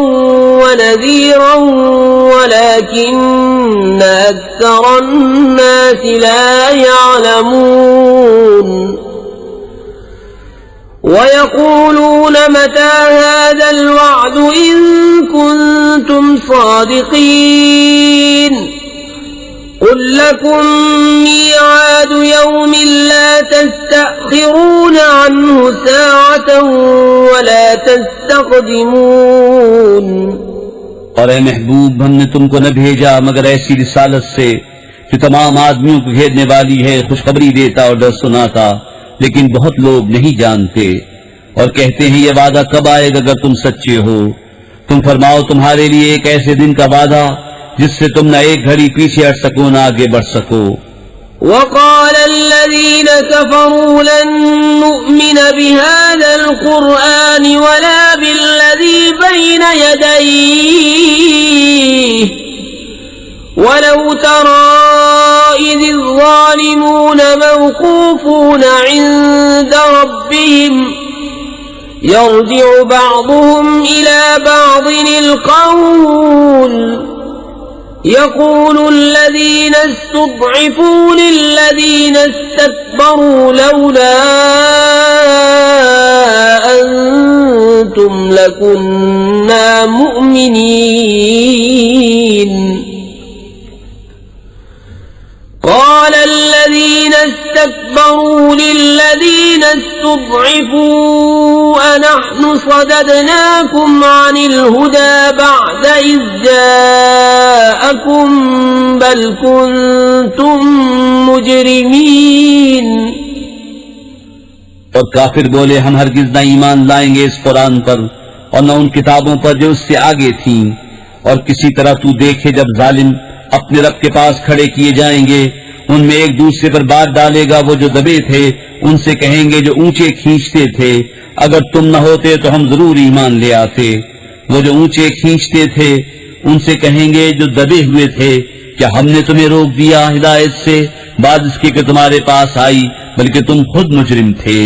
ونذيرا ولكن أكثر الناس لا يعلمون ويقولون متى هذا الوعد إن كنتم صادقين قل لكم ميعاد يوم لا تستأخرون عنه ساعة ولا تستقدمون। और ए महबूब, हमने तुमको न भेजा मगर ऐसी रिसालत से जो तमाम आदमियों को घेरने वाली है, खुशखबरी देता और डर सुनाता, लेकिन बहुत लोग नहीं जानते और कहते हैं, ये वादा कब आएगा अगर तुम सच्चे हो। तुम फरमाओ, तुम्हारे लिए एक ऐसे दिन का वादा जिससे तुम न एक घड़ी पीछे हट सको न आगे बढ़ सको। وقال الذين كفروا لن نؤمن بهذا القرآن ولا بالذي بين يديه ولو ترى إذ الظالمون موقوفون عند ربهم يرجع بعضهم إلى بعض القول يقول الذين استضعفوا للذين استكبروا لولا أنتم لكنا مؤمنين قال الذين استكبروا للذين استضعفوا أنحن صددناكم عن الهدى بعد إذ جاءكم بل كنتم مجرمين। और काफिर बोले, हम हरगिज न ईमान लाएंगे इस कुरान पर और न उन किताबों पर जो उससे आगे थीं। और किसी तरह तू देखे जब जालिम अपने रब के पास खड़े किए जाएंगे, उनमें एक दूसरे पर बात डालेगा वो जो दबे थे, उनसे कहेंगे जो ऊंचे खींचते थे, अगर तुम न होते तो हम जरूर ईमान ले आते। वो जो ऊंचे खींचते थे उनसे कहेंगे जो दबे हुए थे, क्या हमने तुम्हें रोक दिया हिदायत से बाद इसके कि तुम्हारे पास आई, बल्कि तुम खुद मुजरिम थे।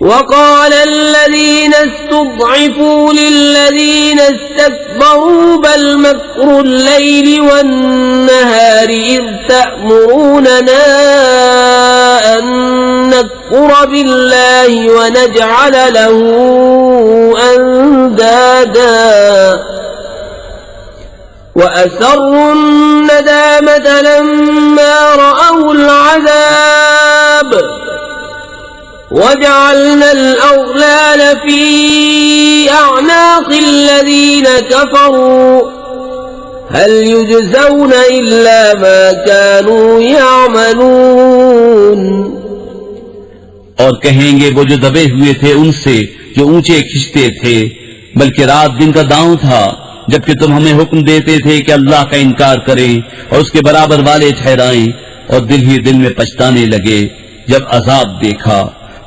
وقال الذين استضعفوا للذين استكبروا بل مكر الليل والنهار إذ تأمروننا أن نكفر بالله ونجعل له أندادا وأسروا الندامة لما رأوا العذاب وجعلنا الأغلال في أعناق الذين كفروا هل يجزون إلا ما كانوا يعملون। और कहेंगे वो जो दबे हुए थे उनसे जो ऊंचे खिंचते थे, बल्कि रात दिन का दांव था जबकि तुम हमें हुक्म देते थे कि अल्लाह का इनकार करें और उसके बराबर वाले ठहराएं, और दिल ही दिल में पछताने लगे जब अजाब देखा।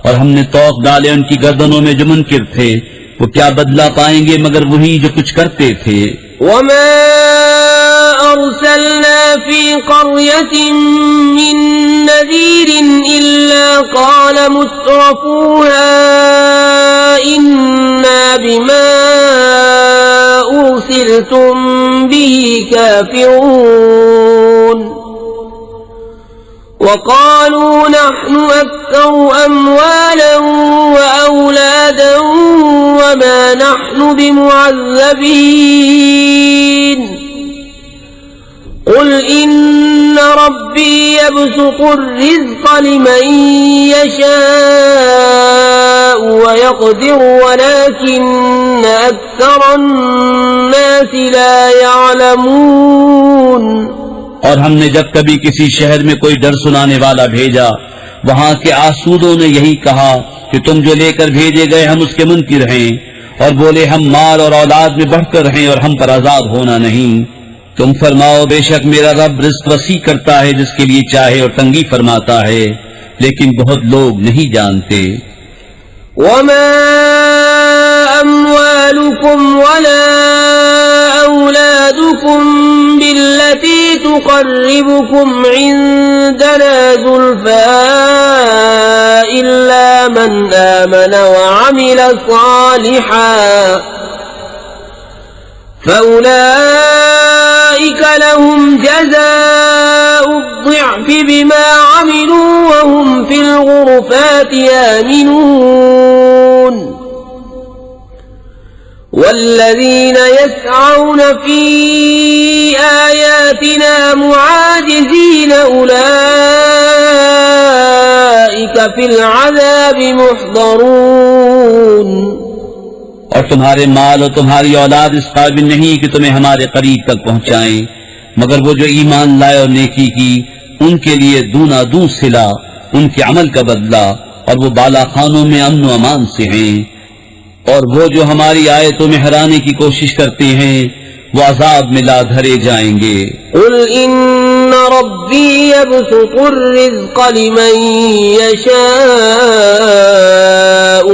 और हमने तौक डाले उनकी गर्दनों में जो मुनकिर थे, वो क्या बदला पाएंगे मगर वही जो कुछ करते थे। वमा अरसलना फी क़र्यतिन मिन नज़ीरिन इल्ला क़ाल मुत्रफूहा इन्ना बिमा उरसिलतुम बिही काफ़िरून وقالوا نحن أكثر أموالا وأولادا وما نحن بمعذبين قل إن ربي يبسط الرزق لمن يشاء ويقدر ولكن أكثر الناس لا يعلمون। और हमने जब कभी किसी शहर में कोई डर सुनाने वाला भेजा, वहाँ के आसूदों ने यही कहा कि तुम जो लेकर भेजे गए हम उसके मुनकिर हैं, और बोले हम माल और औलाद में बढ़कर हैं और हम पर आजाद होना नहीं। तुम फरमाओ बेशक मेरा रब रिज़्क़ वसी करता है जिसके लिए चाहे और तंगी फरमाता है, लेकिन बहुत लोग नहीं जानते। वमा अम्वालुकुम वला औलादुकुम बिल्लती तुक़र्रिबुकुम इंदना ज़ुल्फ़ा इल्ला मन आमन व अमिल सालिहान फउलाइक लहुम जज़ाउ الضعف بما عملوا وهم في الغرفات آمنون والذين يسعون في آياتنا معاجزين أولئك في العذاب محضرون। और तुम्हारे माल और तुम्हारी औलाद इस काबिल नहीं कि तुम्हें हमारे करीब तक पहुंचाएं, मगर वो जो ईमान लाए और नेकी की उनके लिए दूना दू सिला उनके अमल का बदला, और वो बाला खानों में अमन व अमान से हैं। और वो जो हमारी आयतों में हराने की कोशिश करते हैं वो अजाब में ला धरे जाएंगे। कुल इन्न रब्बी यबसुतुर रिज़्क़ लिमन यशाअ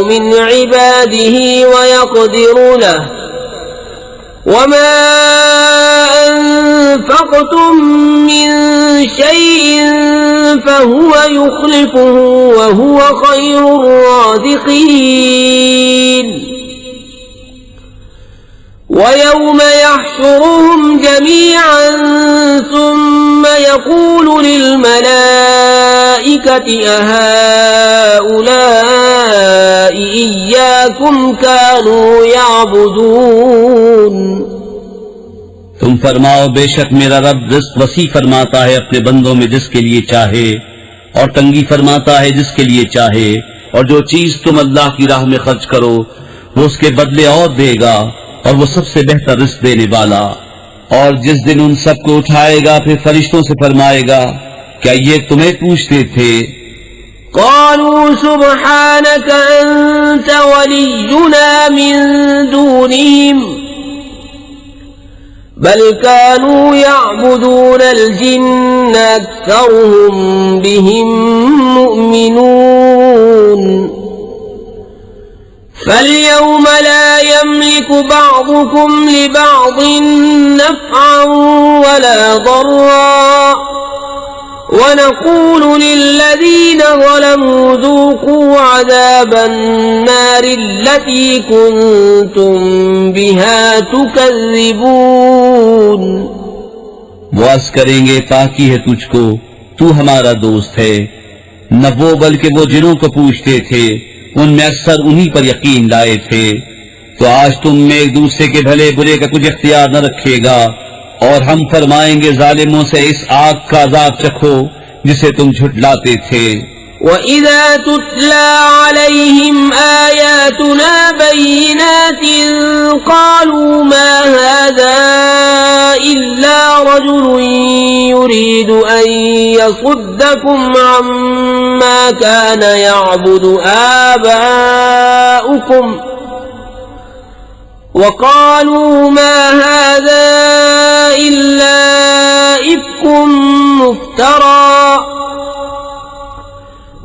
मिन इबादिही व यक़दिरु लहु वमा أنفقتم من شيء فهو يخلفه وهو خير الرازقين ويوم يحشرهم جميعا ثم يقول للملائكة أهؤلاء إياكم كانوا يعبدون। तुम फरमाओ बेशक मेरा रब रिज़्क़ वसी फरमाता है अपने बंदों में जिसके लिए चाहे, और तंगी फरमाता है जिसके लिए चाहे, और जो चीज तुम अल्लाह की राह में खर्च करो वो उसके बदले और देगा, और वो सबसे बेहतर रिज़्क़ देने वाला। और जिस दिन उन सबको उठाएगा फिर फरिश्तों से फरमाएगा क्या ये तुम्हें पूछते थे? क़ालू सुब्हानक अंत वलियुना मिन दूनिहिम बल कानू यअबुदून अल-जिन्न अक्सरुहुम बिहिम मुअमिनून फल-यौम ला यमलिकु बअदुकुम लिबअदिन नफ़अन वला ज़र्रा वनक़ूलु लिल्लज़ीन ज़लमू ज़ूक़ू अज़ाबन नारि अल्लती कुन्तुम बिहा तुकज़्ज़िबून। वो अर्ज़ करेंगे ताकी है तुझको, तू हमारा दोस्त है। न वो बल्कि वो जिन्हों को पूछते थे उनमें अक्सर उन्हीं पर यकीन लाए थे। तो आज तुम में एक दूसरे के भले बुरे का कुछ इख्तियार न रखेगा, और हम फरमाएंगे जालिमों से इस आग का अज़ाब चखो जिसे तुम झुठलाते थे। وإذا تتلى عليهم آياتنا بينات قالوا ما هذا إلا رجل يريد أن يصدكم عما كان يعبد آباؤكم وقالوا ما هذا إلا إفك مفترى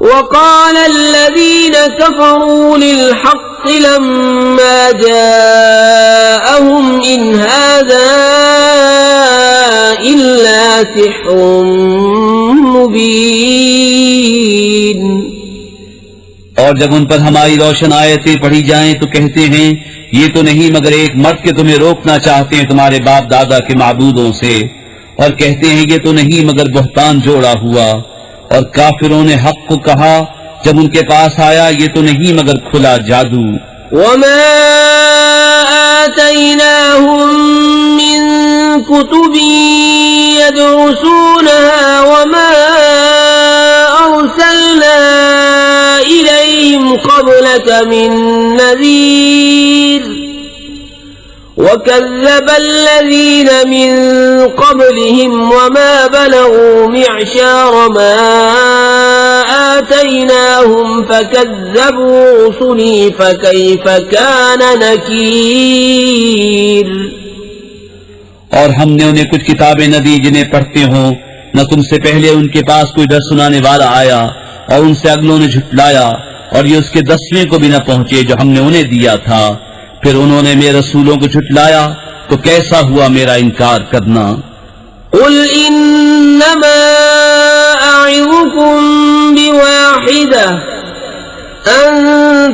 وقال الذين كفروا للحق لما جاءهم إن هذا إلا سحر مبين। और जब उन पर हमारी रोशन आयतें पढ़ी जाएं तो कहते हैं ये तो नहीं मगर एक मर्द के तुम्हें रोकना चाहते हैं तुम्हारे बाप दादा के माबूदों से, और कहते हैं ये तो नहीं मगर बहतान जोड़ा हुआ। और काफिरों ने हक को कहा जब उनके पास आया ये तो नहीं मगर खुला जादू। वमा आतैनाहुम मिन कुतुबिन यदरुसूनहा वमा अरसलना इलैहिम क़ब्लक मिन नज़ीर वकज़्ज़ब الذين من قبلهم وما بلغوا معشار ما آتيناهم فكذبوا رسلي فكيف كان نكير। और हमने उन्हें कुछ किताबें न दी जिन्हें पढ़ते हो, न तुमसे पहले उनके पास कोई डर सुनाने वाला आया और उनसे अगलों ने झुटलाया, और ये उसके 10वें को भी न पहुंचे जो हमने उन्हें दिया था। फिर उन्होंने मेरे रसूलों को झुटलाया तो कैसा हुआ मेरा इनकार करना। कुल इन्नमा अइज़ुकुम बिवाहिदा अन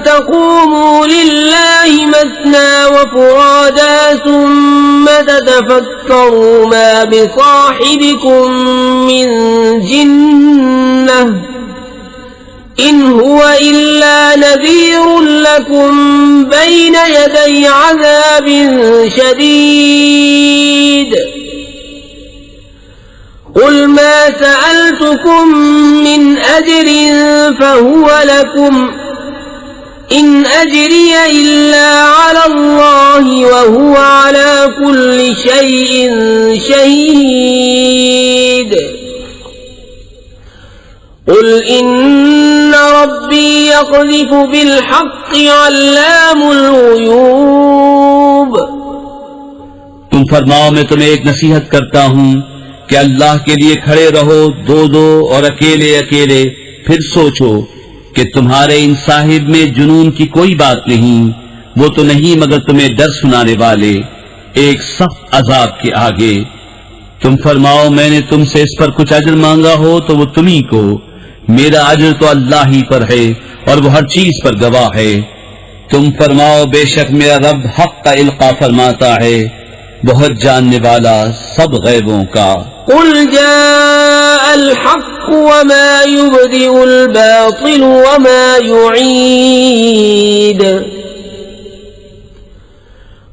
तक़ूमू लिल्लाहि मस्ना व फ़ुरादा सुम्मा ततफ़क्करू मा बिसाहिबिकुम मिन जिन्नह इन हुवा इल्ला नज़ीरुन लकुम बैन यदै अज़ाबिन शदीद। कुल मा सअल्तुकुम मिन अज्रिन फहुवा लकुम इन अज्रिय इल्ला अला अल्लाहि व हुवा अला कुल्लि शैइन शहीद। कुल इन्न रब्बी यक़ज़िफ़ु बिल्हक़्क़ि अल्लामुल ग़ुयूब। तुम फरमाओ मैं तुम्हें एक नसीहत करता हूँ कि अल्लाह के लिए खड़े रहो दो दो और अकेले अकेले, फिर सोचो कि तुम्हारे इन साहिब में जुनून की कोई बात नहीं, वो तो नहीं मगर तुम्हें डर सुनाने वाले एक सख्त अजाब के आगे। तुम फरमाओ मैंने तुमसे इस पर कुछ अजर मांगा हो तो वो तुम्ही को, मेरा अजर तो अल्लाह ही पर है और वो हर चीज पर गवाह है। तुम फरमाओ बेशक मेरा रब हक का इल्का फरमाता है, बहुत जानने वाला सब गैबों का। कुल जाअल हक़्क़ वमा युबदिउल बातिल वमा युईद।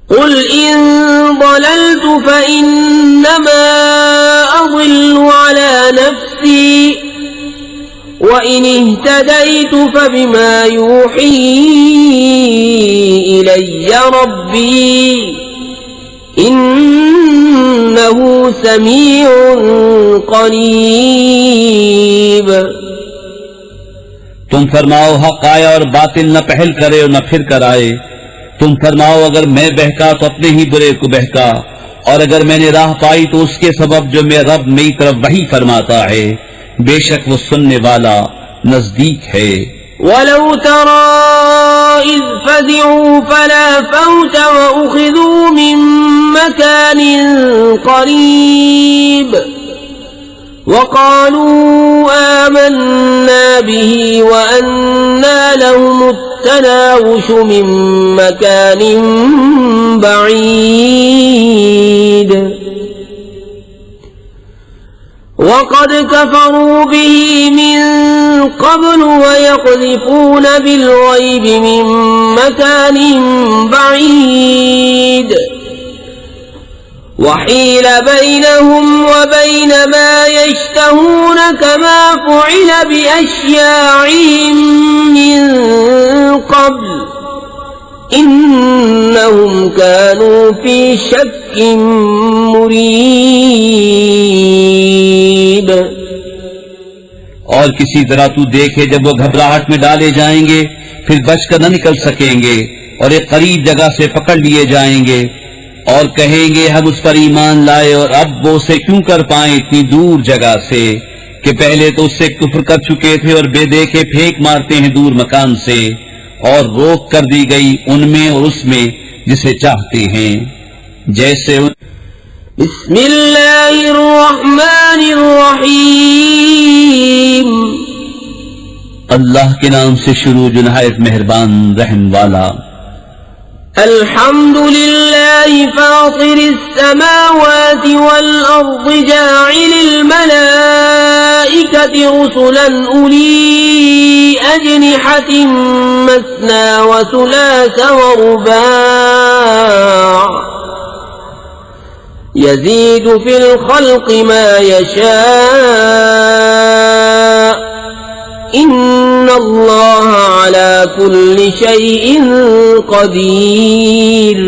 कुल इन ضللtu फइन्नमा अज़िल्लु अला नफ्सी وإن اهتديت فبما يوحي إلي ربي إنه سميع قريب। तुम फरमाओ हक आया और बातिल न पहल करे और न फिर कर आए। तुम फरमाओ अगर मैं बहका तो अपने ही बुरे को बहका, और अगर मैंने राह पाई तो उसके सबब जो मेरा रब मेरी तरफ वही फरमाता है, बेशक वो सुनने वाला नजदीक है। वलौ तरा इज़ फ़ज़िअू फ़ला फ़ौत वअख़िज़ू मिन मकानिन क़रीब वक़ालू आमन्ना बिही वअन्ना लहुमुत्तनावुशु मिन मकानिन बईद वक़द कफ़रू बिही मिन क़ब्ल वयक़ज़िफ़ून बिल्ग़ैब मिन मकानिन बईद وحيل بينهم وبين ما يشتهون كما فعل بأشياعهم من قبل إنهم كانوا في شك مريب। और किसी तरह तू देखे जब वो घबराहट में डाले जाएंगे फिर बचकर न निकल सकेंगे और एक करीब जगह से पकड़ लिए जाएंगे और कहेंगे हम उस पर ईमान लाए और अब वो उसे क्यों कर पाए इतनी दूर जगह से कि पहले तो उससे कुफ्र कर चुके थे और बेदेखे फेंक मारते हैं दूर मकान से और रोक कर दी गई उनमें और उसमें जिसे चाहते हैं जैसे बिस्मिल्लाहिर्रहमानिर्रहीम अल्लाह के नाम से शुरू जो नहायत मेहरबान रहम वाला। अल्हम्दुलिल्लाहि फातिरिस समावाति वल अर्दि जाइलिल मलाइकति रुसुलन उली अजनिहतिन मस्ना व सुलास व रुबा' यज़ीदु फिल खल्क़ि मा यशा' इन्नल्लाह अला कुल्लि शैइन क़दीर।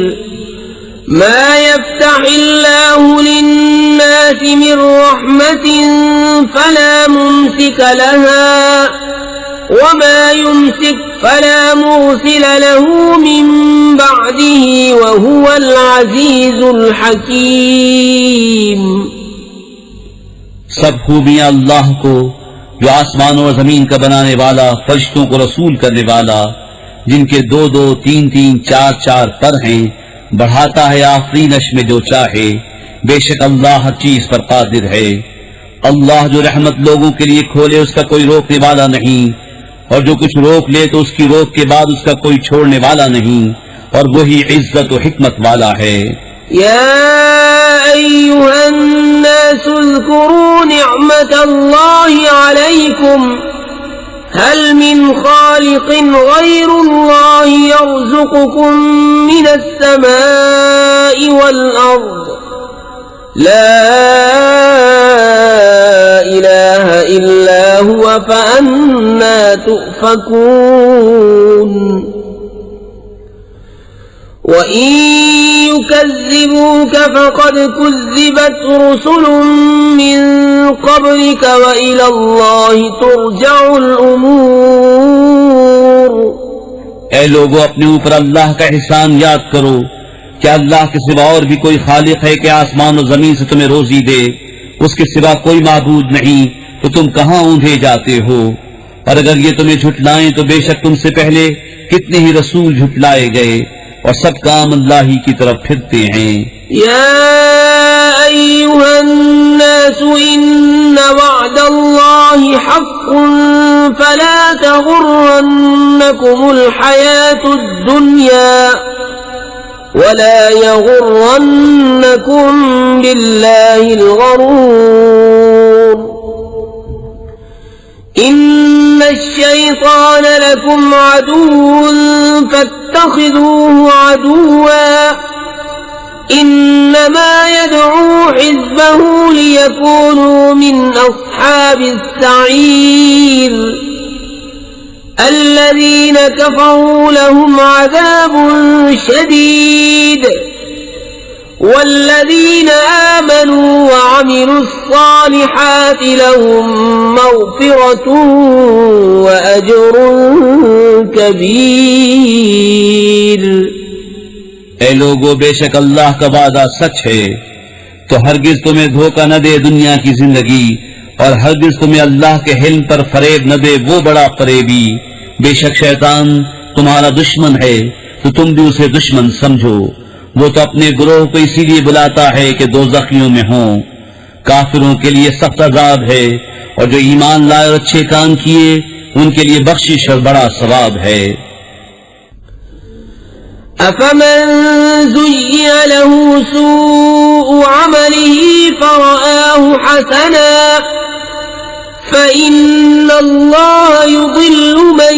मा यफ्तहिल्लाहु लिन्नासि मिन रहमतिन फला मुमसिक लहा वमा युमसिक फला मुरसिल लहु मिन बअदिही वहुवल अज़ीज़ुल हकीम। सब खूबियां अल्लाह को जो आसमानों और जमीन का बनाने वाला, फरिश्तों को रसूल करने वाला, जिनके 2-2, 3-3, 4-4 पर हैं, बढ़ाता है आफरीनश में जो चाहे। बेशक अल्लाह हर चीज पर कादिर है। अल्लाह जो रहमत लोगों के लिए खोले उसका कोई रोकने वाला नहीं और जो कुछ रोक ले तो उसकी रोक के बाद उसका कोई छोड़ने वाला नहीं और वही इज्जत और हिकमत वाला है। या अय्युहन्नास उज़्कुरू निअमतल्लाहि अलैकुम हल मिन खालिकिन गैरुल्लाहि यर्ज़ुक़ुकुम मिनस समाई वल अर्ज़ ला इलाहा इल्ला हुवा फअन्ना तुफ़कून। वइन युकज़्ज़िबूक फक़द कुज़्ज़िबत रुसुलुम मिन क़ब्लिक व इलल्लाहि तुरजउल उमूर। ऐ लोगों अपने ऊपर अल्लाह का एहसान याद करो। क्या अल्लाह के सिवा और भी कोई खालिक है कि आसमान और जमीन से तुम्हें रोजी दे? उसके सिवा कोई माबूद नहीं तो तुम कहाँ ऊंधे जाते हो? और अगर ये तुम्हें झुटलाएं तो बेशक तुमसे पहले कितने ही रसूल झुटलाए गए और सब काम अल्लाह ही की तरफ फिरते हैं। या अय्युहन्नास इन्न वअदल्लाहि हक़्क़ुन फला तग़ुर्रन्नकुमुल हयातुद दुन्या वला यग़ुर्रन्नकुम बिल्लाहिल गरूर। इन्नश-शैतान लकुम अदुव्वुन फत्तखिज़ूहु अदुव्वा इन्नमा यद'ू हिज़्बहु लियकूनू मिन अस्हाबिस सईर। الذين كفروا لهم عذاب شديد والذين آمنوا وعملوا الصالحات لهم مغفرة وأجر كبير। ऐ लोगो बेशक अल्लाह का वादा सच है तो हरगिज तुम्हें धोखा न दे दुनिया की जिंदगी और हरगिज तुम्हें अल्लाह के हिल्म पर फरेब न दे वो बड़ा फरेबी। बेशक शैतान तुम्हारा दुश्मन है तो तुम भी उसे दुश्मन समझो। वो तो अपने गुरोह को इसीलिए बुलाता है कि दोज़खियों में हों। काफिरों के लिए सख्त अज़ाब है और जो ईमान लाए और अच्छे काम किए उनके लिए बख्शिश और बड़ा सवाब है। अफमन ज़ुय्यिन लहू सूअु अमलिही फरआहु हसना फ़इन्नल्लाह युज़िल्लु मन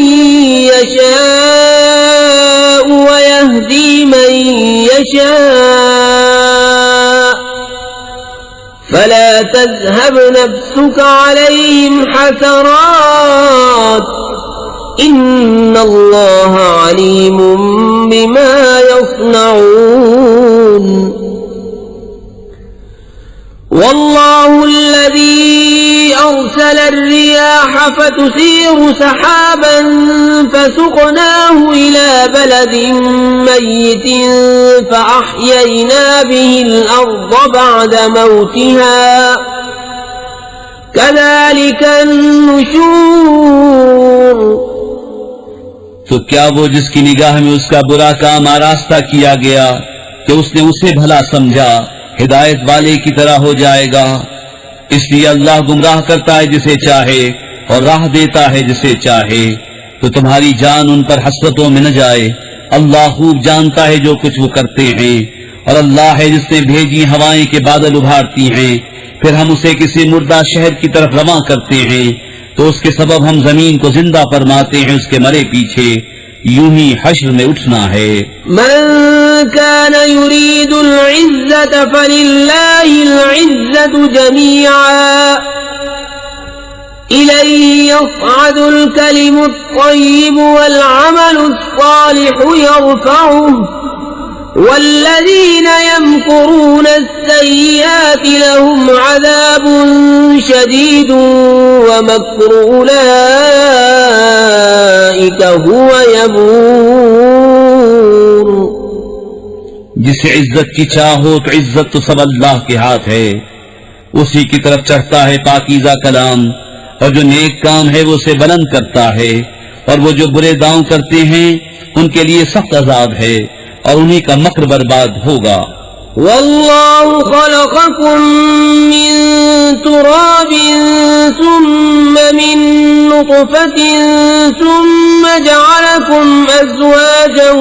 यशाअ व यहदी मन यशाअ تذهب نفسك عليهم حسرات إن الله عليم بما يصنعون والله الذي أرسل الرياح فتثير سحابا فسقناه إلى بلد ميت فأحيينا به الأرض بعد موتها كذلك النشور तो क्या वो जिसकी निगाह में उसका बुरा काम आरास्ता किया गया कि उसने उसे भला समझा हिदायत वाले की तरह हो जाएगा। इसलिए अल्लाह गुमराह करता है जिसे चाहे और राह देता है जिसे चाहे। तो तुम्हारी जान उन पर हसरतों में न जाए, अल्लाह खूब जानता है जो कुछ वो करते हैं। और अल्लाह है जिसने भेजी हवाएं के बादल उभारती हैं, फिर हम उसे किसी मुर्दा शहर की तरफ रवां करते हैं तो उसके सबब हम जमीन को जिंदा फरमाते हैं उसके मरे पीछे। यूं ही हश्र में उठना है। मन कान युरीदुल इज्जत फलिल्लाहिल इज्जतु जमीआ इलैहि यस्अदुल कलिमुत तय्यिब वल अमलुस सालिहु यरफउहु वल्लज़ीन यमकुरून अस्सय्यिआत लहुम अज़ाबुन शदीदुन वमक्रु उलाइका हुव यबूर। जिसे इज्जत की चाह हो तो इज्जत तो सब अल्लाह के हाथ है, उसी की तरफ चढ़ता है पाकीज़ा कलाम। और जो नेक काम है वो उसे बुलंद करता है, और वो जो बुरे दांव करते हैं उनके लिए सख्त अज़ाब है और उन्हीं का मक्र बर्बाद होगा। वल्लाहु खलक़कुम मिन तुराबिन सुम्मा मिन नुत्फतिन सुम्मा जअलकुम अज़वाजन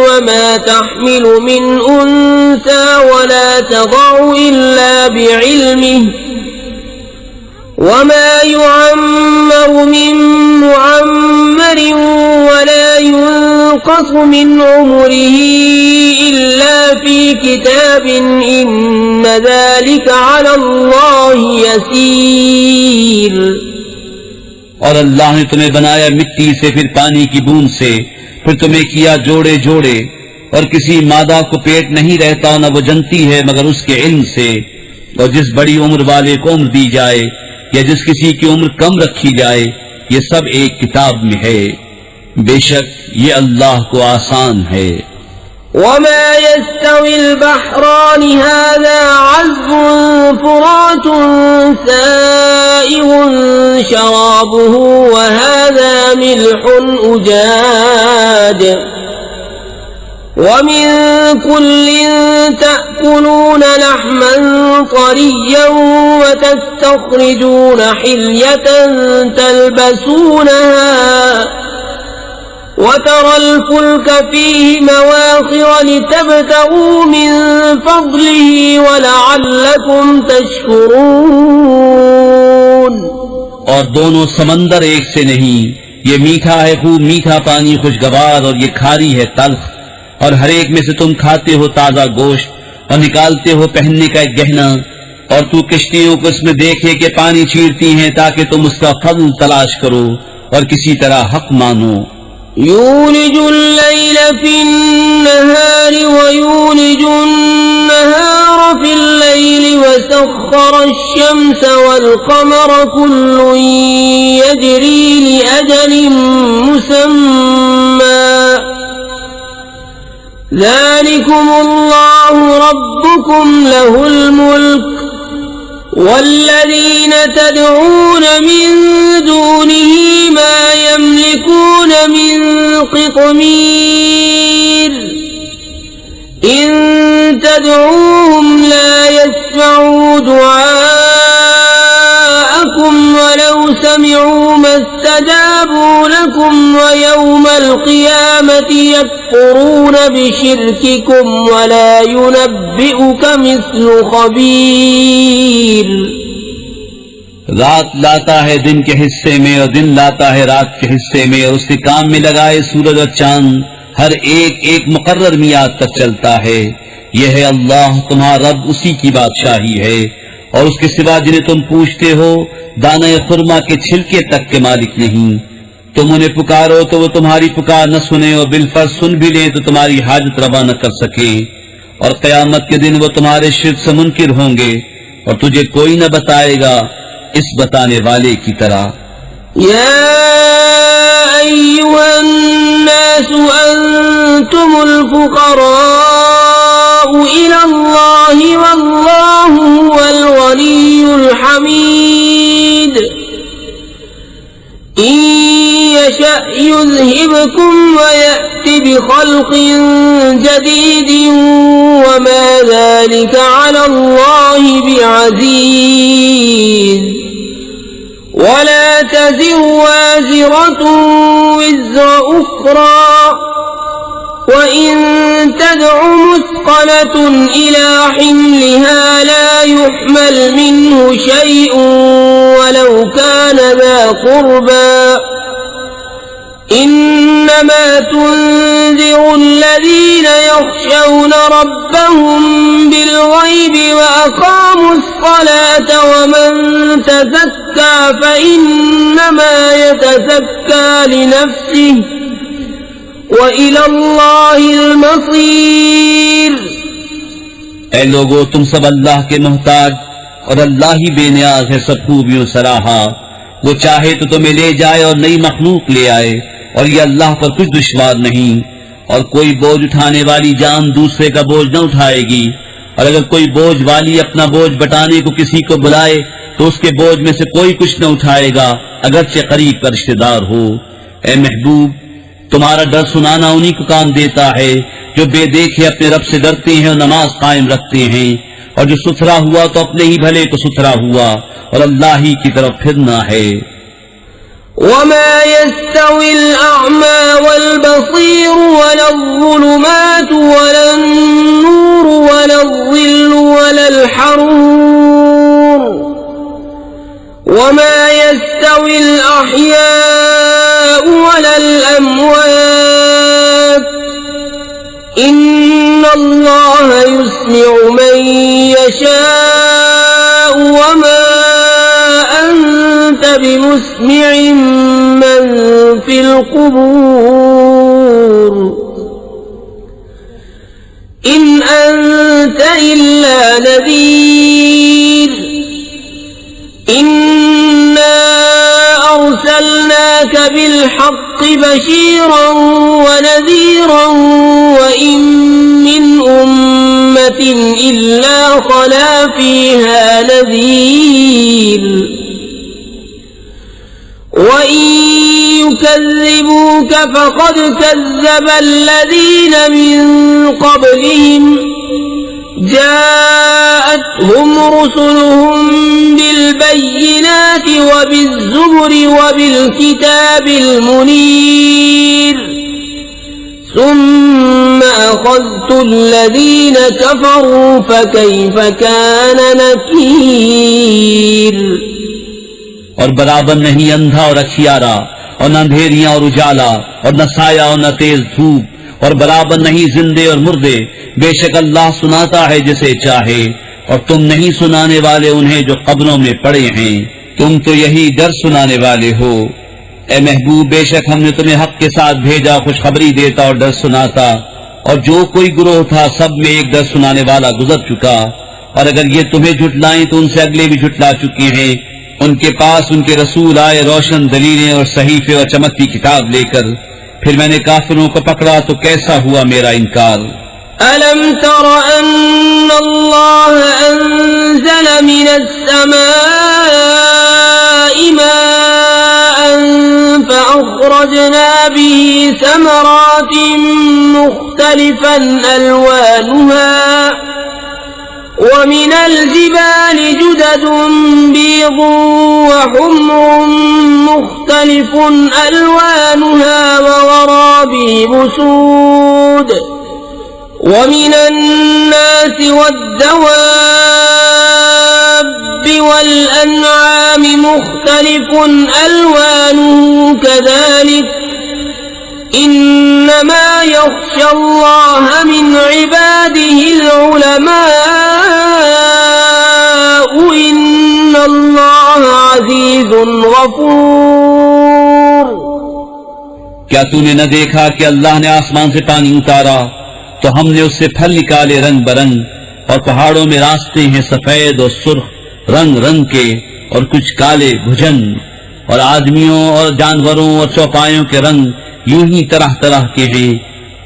वमा तहमिलु मिन उन्सा वला तदअु इल्ला बिइल्मिहि वमा युअम्मरु मिन मुअम्मरिन वला युनक़स मिन उम्रिही इल्ला फी किताबिन इन्न ज़ालिका अला अल्लाहि यसीर। और अल्लाह ने तुम्हें बनाया मिट्टी से, फिर पानी की बूंद से, फिर तुम्हें किया जोड़े जोड़े, और किसी मादा को पेट नहीं रहता न वो जनती है मगर उसके इल्म से। और जिस बड़ी उम्र वाले को उम्र दी जाए या जिस किसी की उम्र कम रखी जाए, ये सब एक किताब में है। बेशक ये अल्लाह को आसान है। वमा यस्तविल बहरानि हाज़ा अज़्बुन फुरातुन साइगुन शराबुहु व हाज़ा मिल्हुन उजाज ومن كل تأكلون لحما طريا وتستخرجون حلية تلبسونها وترى الفلك فيه مواخر لتبتغوا من فضله ولعلكم تشكرون। और दोनों समंदर एक से नहीं, ये मीठा है खूब मीठा पानी खुशगवार और ये खारी है तल्ख। और हर एक में से तुम खाते हो ताजा गोश्त और निकालते हो पहनने का एक गहना। और तू किश्तियों को इसमें देखे कि पानी छीरती हैं ताकि तुम उसका फल तलाश करो और किसी तरह हक मानो। यूलिजुल लैल फिन्नहारि व यूलिजुन नहार फिल लैल व सख्खरा अश-शम्स वल क़मर कुल्लुन यजरी लिअजलिन मुसम्मा ज़ालिकुमुल्लाहु रब्बुकुम लहुल मुल्क वल्लज़ीन तदऊन मिन दूनिही मा यमलिकून मिन क़ित्मीर इन तदऊहुम ला यस्मऊ दुआअकुम वलौ समिऊ मस्तजाबू लकुम व यौमल क़ियामति यकफ़ुरून बिशिर्किकुम वला युनब्बिउक मिस्लु ख़बीर। रात लाता है दिन के हिस्से में और दिन लाता है रात के हिस्से में, और उसके काम में लगाए सूरज और चांद हर एक एक मुकर्रर मियाद तक चलता है। यह है अल्लाह तुम्हारा रब, उसी की बादशाही है और उसके सिवा जिन्हें तुम पूछते हो दाना खुरमा के छिलके तक के मालिक नहीं। तुम उन्हें पुकारो तो वो तुम्हारी पुकार न सुने, और बिलफर्ज सुन भी ले तो तुम्हारी हाजत रवा न कर सके। और क़यामत के दिन वो तुम्हारे शिर्क से मुनकिर होंगे, और तुझे कोई न बताएगा इस बताने वाले की तरह। या अय्युहन नासु अंतुमुल फुक़राउ इलल्लाहि वल्लाहु हुवल गनियुल हमीद। इन यशअ युज़हिबकुम वयअति बिखल्क़िन जदीदिन वमा ज़ालिका अलल्लाहि बिअज़ीज़। वला तज़िरु वाज़िरतुन विज़्र उख़रा वइन तदअ मुस्क़लतुन इला हिम्लिहा ला युहमल मिन्हु शैउन वलौ कान ज़ा क़ुर्बा। इन्नमा तुन्ज़िरु الذين يخشون ربهم بالغيب وأقاموا الصلاة ومن تزكى فإنما يتزكى لنفسه وإلى الله المصير। ऐ लोगो, तुम सब अल्लाह के मोहताज और अल्लाह ही बेनियाज है सब खूबियों सराहा। वो चाहे तो तुम्हें ले जाए और नई मखलूक ले आए, और ये अल्लाह पर कुछ दुश्वार नहीं। और कोई बोझ उठाने वाली जान दूसरे का बोझ न उठाएगी, और अगर कोई बोझ वाली अपना बोझ बटाने को किसी को बुलाए तो उसके बोझ में से कोई कुछ न उठाएगा, अगरचे करीब का रिश्तेदार हो। ए महबूब, तुम्हारा डर सुनाना उन्हीं को काम देता है जो बेदेखे अपने रब से डरते हैं और नमाज कायम रखते हैं, और जो सुथरा हुआ तो अपने ही भले को सुथरा हुआ, और अल्लाह ही की तरफ फिरना है। वमा यस्तविल अअमा वल बसीर वलज़्ज़ुलुमातु वलन्नूरु वलज़्ज़िल्लु वललहरूर। वमा यस्तविल अहयाउ वलल अमवात। इन्नल्लाह युस्मिउ मन यशाउ वमा अंत बिमुस्मिइन मन फिल क़ुबूर। इन अंत इल्ला नज़ीर। इन्ना अर्सलनाक बिलहक़्क़ि बशीरन वनज़ीरन वइन मिन उम्मतिन इल्ला खला फ़ीहा नज़ीर। वइन युकज़्ज़िबूक फ़क़द कज़्ज़ब الذين من قبلهم جاءتهم رسلهم بالبينات وبالزبر وبالكتاب المنير ثم أخذت الذين كفروا فكيف كان نكير। और बराबर नहीं अंधा और अखियारा, और न अंधेरियां और उजाला, और न साया और न तेज धूप, और बराबर नहीं जिंदे और मुर्दे। बेशक अल्लाह सुनाता है जिसे चाहे, और तुम नहीं सुनाने वाले उन्हें जो कब्रों में पड़े हैं। तुम तो यही डर सुनाने वाले हो। ए महबूब, बेशक हमने तुम्हें हक के साथ भेजा, खुशखबरी देता और डर सुनाता, और जो कोई गुरोह था सब में एक डर सुनाने वाला गुजर चुका। और अगर ये तुम्हें झुटलाएं तो उनसे अगले भी झुटला चुके हैं। उनके पास उनके रसूल आए रोशन दलीलें और सहीफे और चमकती किताब लेकर, फिर मैंने काफिरों को पकड़ा तो कैसा हुआ मेरा इनकार। अलम तर अन्नल्लाह अंज़ल मिनस समाई माअन फअख़रजना बिही समरातिन मुख्तलिफन अलवानुहा ومن الجبال جدد بيض وحمر مختلف ألوانها وغرابيب سود ومن الناس والدواب والأنعام مختلف ألوانه كذلك إنما يخشى الله من عباده العلماء अल्लाह अज़ीज़ुन गफ़ूर। क्या तूने न देखा कि अल्लाह ने आसमान से पानी उतारा तो हमने उससे फल निकाले रंग बरंग, और पहाड़ों में रास्ते हैं सफेद और सुर्ख रंग रंग के, और कुछ काले भुजन, और आदमियों और जानवरों और चौपायों के रंग यूं ही तरह तरह के हैं।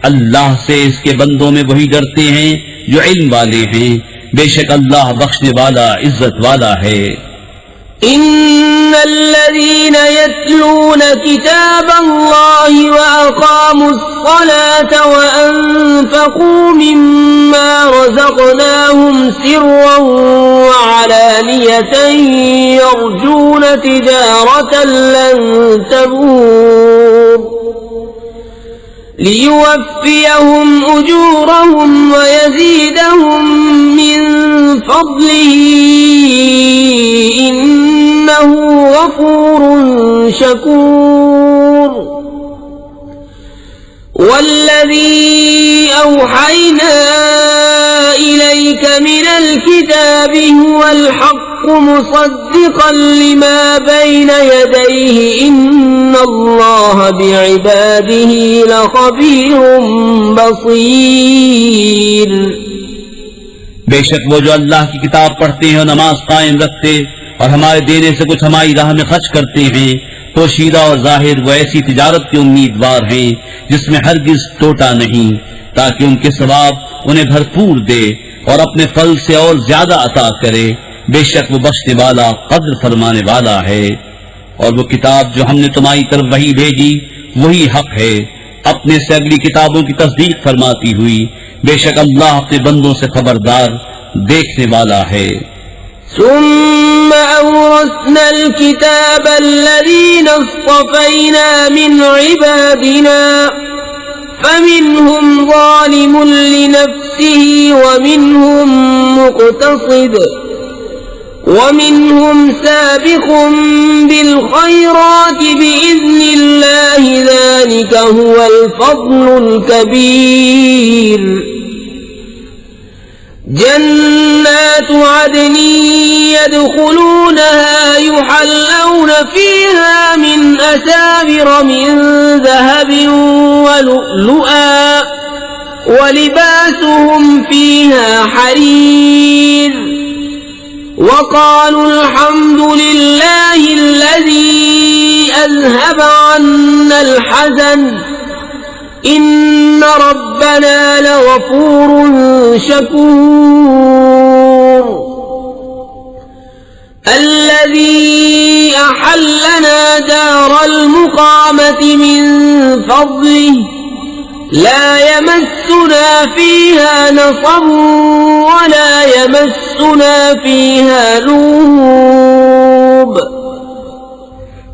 अल्लाह से इसके बंदों में वही डरते हैं जो इल्म वाले हैं। बेशक अल्लाह बख्शने वाला इज्जत वाला है। इन्नल्लज़ीन यत्लून किताबल्लाहि व अक़ामुस्सलात व अनफ़क़ू मिम्मा रज़क़नाहुम सिर्रन व अलानियतन यर्जून तिजारतन लन तबूर लियुवफ़्फ़ियहुम उजूरहुम व यज़ीदहुम मिन फ़ज़लिही इन्नहु गफ़ूरुन शकूर। वल्लज़ी औहयना इलैक मिनल किताबि हुवल हक़्क़ु मुसद्दिक़न लिमा बैन यदैहि इन्नल्लाह बिइबादिही लख़बीरुन बसीर। बेशक वो जो अल्लाह की किताब पढ़ते हैं और नमाज कायम रखते और हमारे देने से कुछ हमारी राह में खर्च करते हैं, पोशीदा और जाहिर वो ऐसी तिजारत के उम्मीदवार हैं जिसमें हरगिज टोटा नहीं, ताकि उनके सवाब उन्हें भरपूर दे और अपने फल से और ज्यादा अता करे। बेशक वो बख्शने वाला कद्र फरमाने वाला है। और वो किताब जो हमने तुम्हारी तरफ वही भेजी वही हक है, अपने से अगली किताबों की तस्दीक फरमाती हुई। बेशक अल्लाह अपने बंदों से खबरदार देखने वाला है। ثم أورثنا الكتاب الذين اصطفينا من عبادنا فمنهم ظالم لنفسه ومنهم مقتصد ومنهم سابق بالخيرات بإذن الله ذلك هو الفضل الكبير جنات عدن يدخلونها يحلون فيها من أساور من ذهب ولؤلؤا ولباسهم فيها حرير وقالوا الحمد لله الذي أذهب عنا الحزن إن ربنا لغفور شكور الذي أحلنا دار المقامة من فضله لا يمسنا فيها نصب ولا يمسنا فيها لغوب।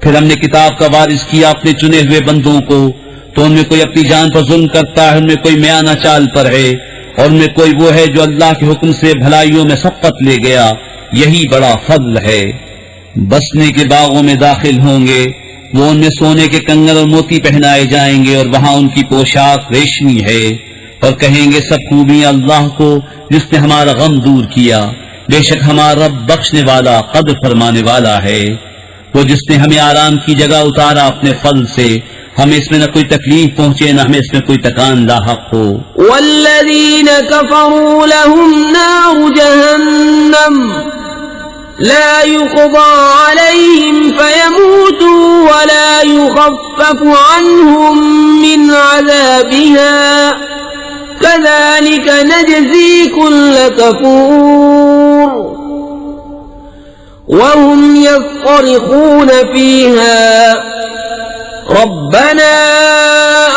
फिर हमने किताब का वारिस किया अपने चुने हुए बंदों को, तो उनमें कोई अपनी जान पर जुल्म करता है, उनमें कोई म्याना चाल पर है, और उनमें कोई वो है जो अल्लाह के हुक्म से भलाइयों में सबकत ले गया। यही बड़ा फضل है। बसने के बागों में दाखिल होंगे, वो उनमें सोने के कंगन और मोती पहनाए जाएंगे और वहां उनकी पोशाक रेशमी है, और कहेंगे सब खूबियां अल्लाह को जिसने हमारा गम दूर किया। बेशक हमारा रब बख्शने वाला कद्र फरमाने वाला है। वो जिसने हमें आराम की जगह उतारा अपने फल से, हमें इसमें न कोई तकलीफ पहुंचे न हमें इसमें कोई तकान लाहक हो। वल्लज़ीन कफ़रू लहुम नारु जहन्नम ला युक़ज़ा अलैहिम फयमूतू वला युख़फ़फ़ु अन्हुम मिन अज़ाबिहा कज़ालिक नजज़ी कुल्ल कफ़ूर वहुम यस्ख़रिख़ून फ़ीहा रब्बना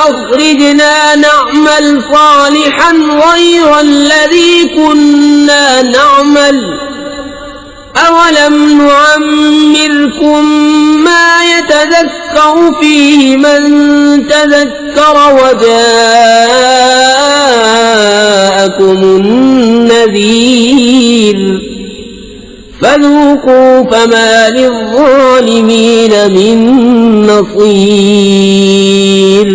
अख़रिजना नअमल सालिहन ग़य्र अल्लज़ी कुन्ना नअमल अवलम नुअम्मिरकुम मा यतज़क्करु फ़ीहि मन तज़क्कर वजाअकुमुन नज़ीर فذوقوا فما للظالمين من نصير।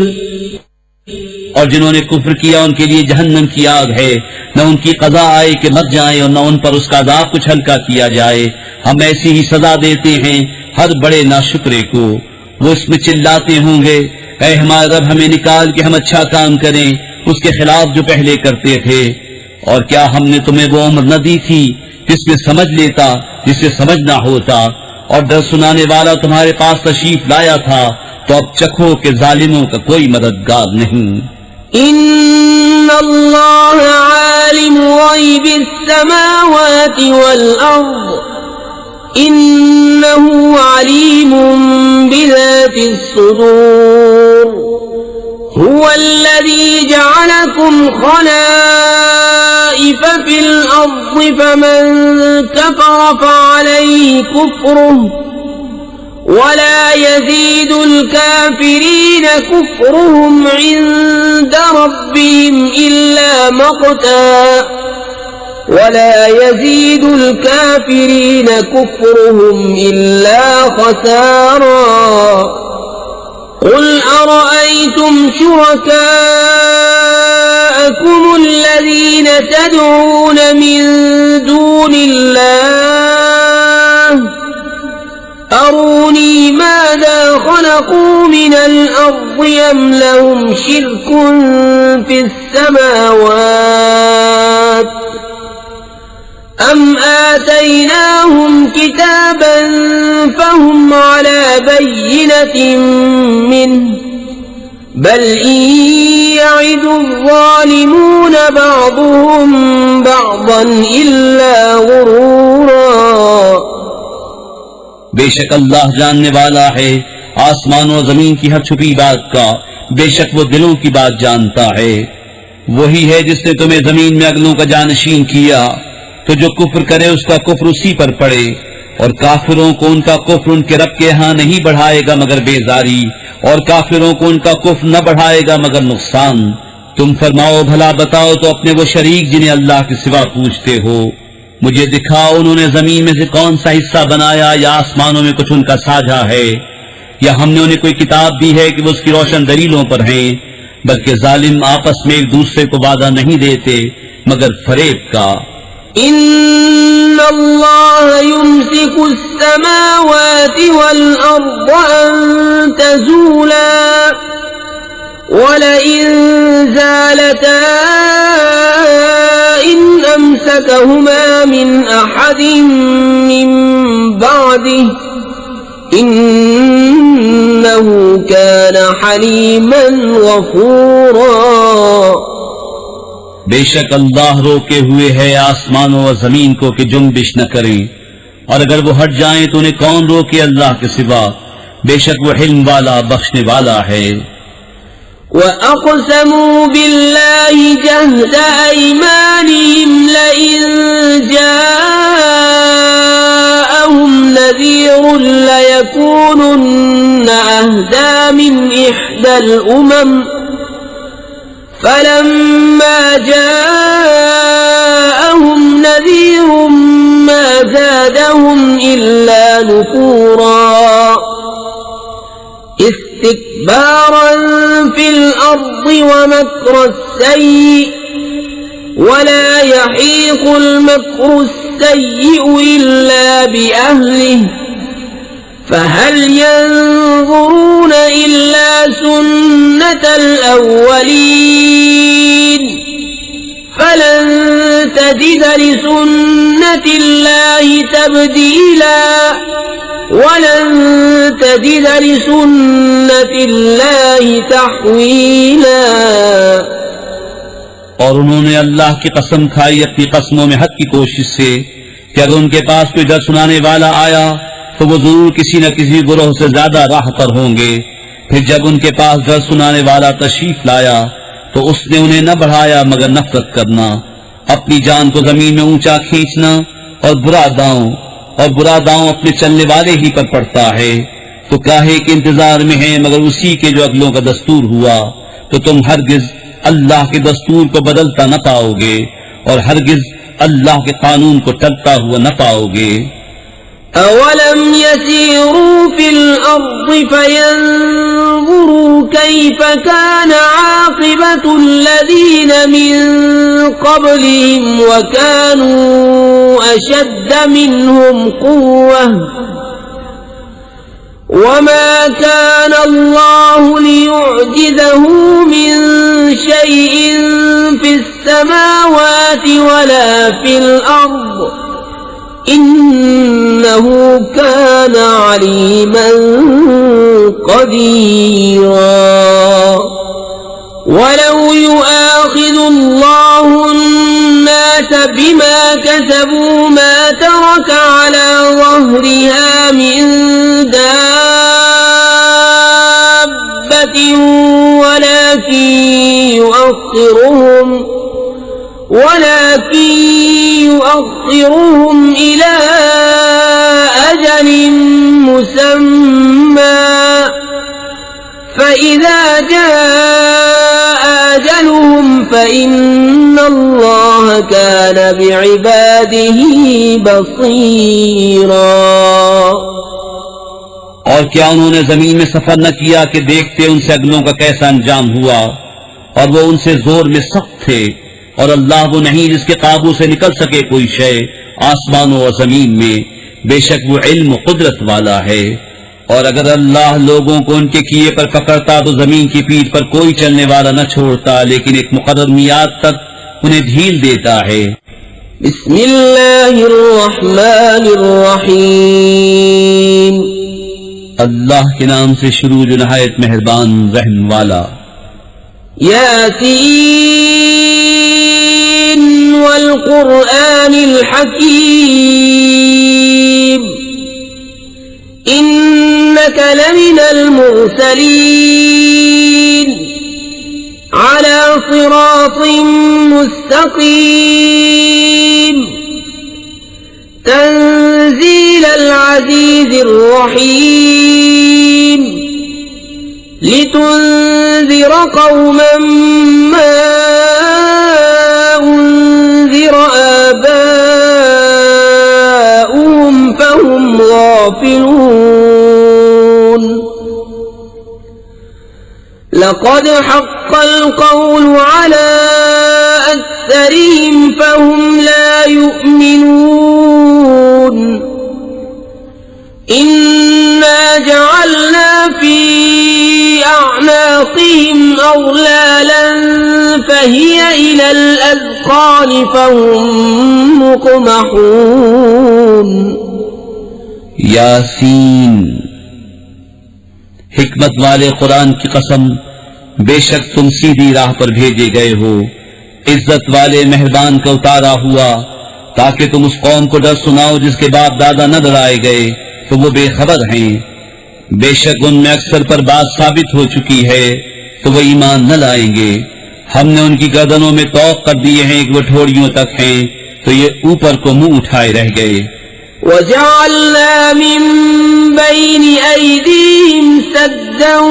और जिन्होंने कुफ्र किया उनके लिए जहन्नम की आग है, न उनकी कज़ा आए कि मर जाएं और न उन पर उसका अज़ाब कुछ हल्का किया जाए। हम ऐसी ही सजा देते हैं हर बड़े नाशुक्रे को। वो इसमें चिल्लाते होंगे, ऐ हमारे रब हमें निकाल के हम अच्छा काम करें उसके खिलाफ जो पहले करते थे। और क्या हमने तुम्हें वो उम्र न दी थी जिसमें समझ लेता जिससे समझ ना होता, और डर सुनाने वाला तुम्हारे पास तशरीफ लाया था, तो अब चखो के जालिमों का कोई मददगार नहीं। इन्नल्लाह आलिमु गैबिस समावाति वल अर्द इन्नहु अलीमुम बिज़ातिस सुदूर हुवल्लज़ी जअलकुम खलाइफ़ फिल अर्ज़ि फमन कफ़र फअलैहि कुफ़्रुहु वला यज़ीदुल काफ़िरीन कुफ़्रुहुम इन्द रब्बिहिम इल्ला मक़ता वला यज़ीदुल काफ़िरीन कुफ़्रुहुम इल्ला ख़सारा। क़ुल अरअय्तुम शुरकाअकुम الذين تدعون من دون الله أروني ماذا خلقوا من الأرض أم لهم شرك في السماوات أم آتيناهم كتابا فهم على بينة منه بل إن يعد الظالمون بعضهم بعضا إلا غرورا। बेशक अल्लाह जानने वाला है आसमानों और जमीन की हर छुपी बात का, बेशक वो दिलों की बात जानता है। वही है जिसने तुम्हें जमीन में अगलों का जानशीन किया, तो जो कुफ्र करे उसका कुफ्र उसी पर पड़े, और काफिरों को उनका कुफ्र उनके रब के यहाँ नहीं बढ़ाएगा मगर बेजारी, और काफिरों को उनका कुफ्र न बढ़ाएगा मगर नुकसान। तुम फरमाओ भला बताओ तो अपने वो शरीक जिन्हें अल्लाह के सिवा पूछते हो, मुझे दिखाओ उन्होंने जमीन में से कौन सा हिस्सा बनाया या आसमानों में कुछ उनका साझा है, या हमने उन्हें कोई किताब दी है कि वो उसकी रोशन दलीलों पर हैं। बल्कि जालिम आपस में एक दूसरे को वादा नहीं देते मगर फरेब का। इन्नल्लाह युम्सिकु अस्समावाति वल अर्द अन तज़ूला वलइन ज़ालता इन अमसकहुमा मिन अहदिन मिन बादिही इन्नहु कान हलीमन गफूरा। बेशक अल्लाह रोके हुए है आसमानों और जमीन को कि जुम्बिश न करें, और अगर वो हट जाएं तो उन्हें कौन रोके अल्लाह के सिवा। बेशक वो हिल्म वाला बख्शने वाला है। वअक़समू बिल्लाहि जहद अयमानिहिम लइन जाअहुम नज़ीरुन लयकूनुन्न अहदा मिन इह्दल उमम फलम्मा जाअहुम नज़ीरुन मा ज़ादहुम इल्ला नुफूरा इस्तिक्बारन फिल अर्ज़ि वमक्र अस्सय्यि वला यहीक़ुल मक्रु अस्सय्यिउ इल्ला बिअहलिहि फहल यंज़ुरून इल्ला सुन्नतल अव्वलीन फलन तजिद लिसुन्नतिल्लाहि तब्दीला वलन तजिद लिसुन्नतिल्लाहि तहवीला। और उन्होंने अल्लाह की कसम खाई अपनी कसमों में हद की कोशिश से कि अगर उनके पास कोई डर सुनाने वाला आया तो वो जरूर किसी न किसी गुरोह से ज्यादा राह पर होंगे। फिर जब उनके पास डर सुनाने वाला तशरीफ लाया तो उसने उन्हें न बढ़ाया मगर नफरत करना, अपनी जान को जमीन में ऊंचा खींचना, और बुरा दांव अपने चलने वाले ही पर पड़ता है। तो काहे के इंतजार में है मगर उसी के जो अगलों का दस्तूर हुआ, तो तुम हरगिज अल्लाह के दस्तूर को बदलता न पाओगे और हरगिज अल्लाह के कानून को टलता हुआ न पाओगे। अवलम यसीरू फिल अर्ज़ि फयंज़ुरू कैफ़ कान आक़िबतु طغاة الذين من قبلهم وكانوا أشد منهم قوة وما كان الله ليعجزه من شيء في السماوات ولا في الأرض إنه كان عليما قديرا ولو يؤاخذ الله الناس بما كسبوا ما ترك على ظهرها من دابة ولكن يؤخرهم إلى أجل مسمى فإذا جاء أجلهم فإن الله كان بعباده بصيرا और क्या उन्होंने जमीन में सफर न किया कि देखते उनसे अगलों का कैसा अंजाम हुआ और वो उनसे जोर में सख्त थे और अल्लाह वो नहीं जिसके काबू से निकल सके कोई शय आसमानों और जमीन में बेशक वो इल्म कुदरत वाला है और अगर अल्लाह लोगों को उनके किए पर पकड़ता तो जमीन की पीठ पर कोई चलने वाला न छोड़ता लेकिन एक मुकर्रर मियाद तक उन्हें ढील देता है। बिस्मिल्लाहिर्रहमानिर्रहीम अल्लाह के नाम से शुरू जो नहायत मेहरबान रहम वाला। यासीन वल कुरआनिल हकीम इन्नका लमिनल मुरसलीन अला सिरातिन मुस्तकीम तंजीलल अज़ीज़िर रहीम लितुन्ज़िर क़ौमन मा उन्ज़िर आबाउहुम फहुम गाफ़िलून लक़द हक़्क़ल क़ौलु अला अक्सरिहिम फहुम ला युमिनून इन्ना जअलना फी अअनाक़िहिम अग़लालन फहिय इलल अज़क़ान फहुम मुक़महून। यासीन हिकमत वाले कुरान की कसम बेशक तुम सीधी राह पर भेजे गए हो इज्जत वाले मेहरबान का उतारा हुआ ताकि तुम उस कौम को डर सुनाओ जिसके बाप दादा न डराए गए तो वो बेखबर हैं। बेशक उनमें अक्सर पर बात साबित हो चुकी है तो वो ईमान न लाएंगे। हमने उनकी गर्दनों में तौक कर दिए हैं कि वो ठोड़ियों तक हैं तो ये ऊपर को मुंह उठाए रह गए। वजअलना मिन बैनि ऐदीहिम सद्दन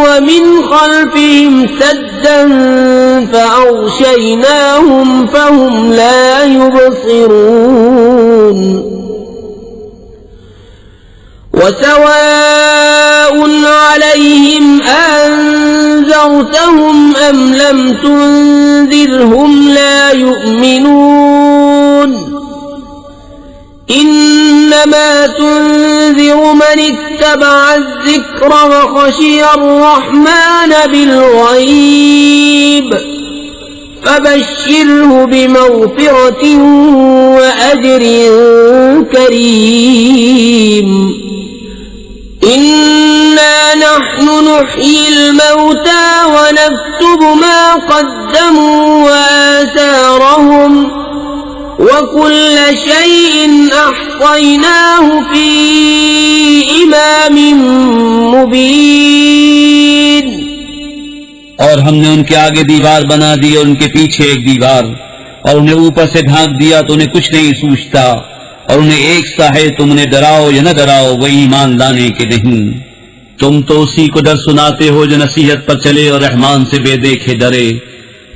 व मिन खल्फिहिम सद्दन फअग़शयनाहुम फहुम ला युबसिरून वसवाء अलैहिम अनज़रतहुम अम लम तुनज़िरहुम ला युमिनून इन्नमा तुनज़िरु मन इत्तबअ अज़्ज़िक्र व ख़शिय अर्रहमान बिल्ग़ैब फबश्शिरहु बिमग़फ़िरतिन व अज्रिन करीम। इन्ना नहनु नुह्यिल मौता व नक्तुबु मा क़द्दमू व आसारहुम वकुल्ल शैइन अहसैनाहु फी इमामिन मुबीन। और हमने उनके आगे दीवार बना दी और उनके पीछे एक दीवार और उन्हें ऊपर से ढांक दिया तो उन्हें कुछ नहीं सूझता और उन्हें एक सा है तुम उन्हें डराओ या न डराओ वही ईमान लाने के नहीं। तुम तो उसी को डर सुनाते हो जो नसीहत पर चले और रहमान से बेदेखे डरे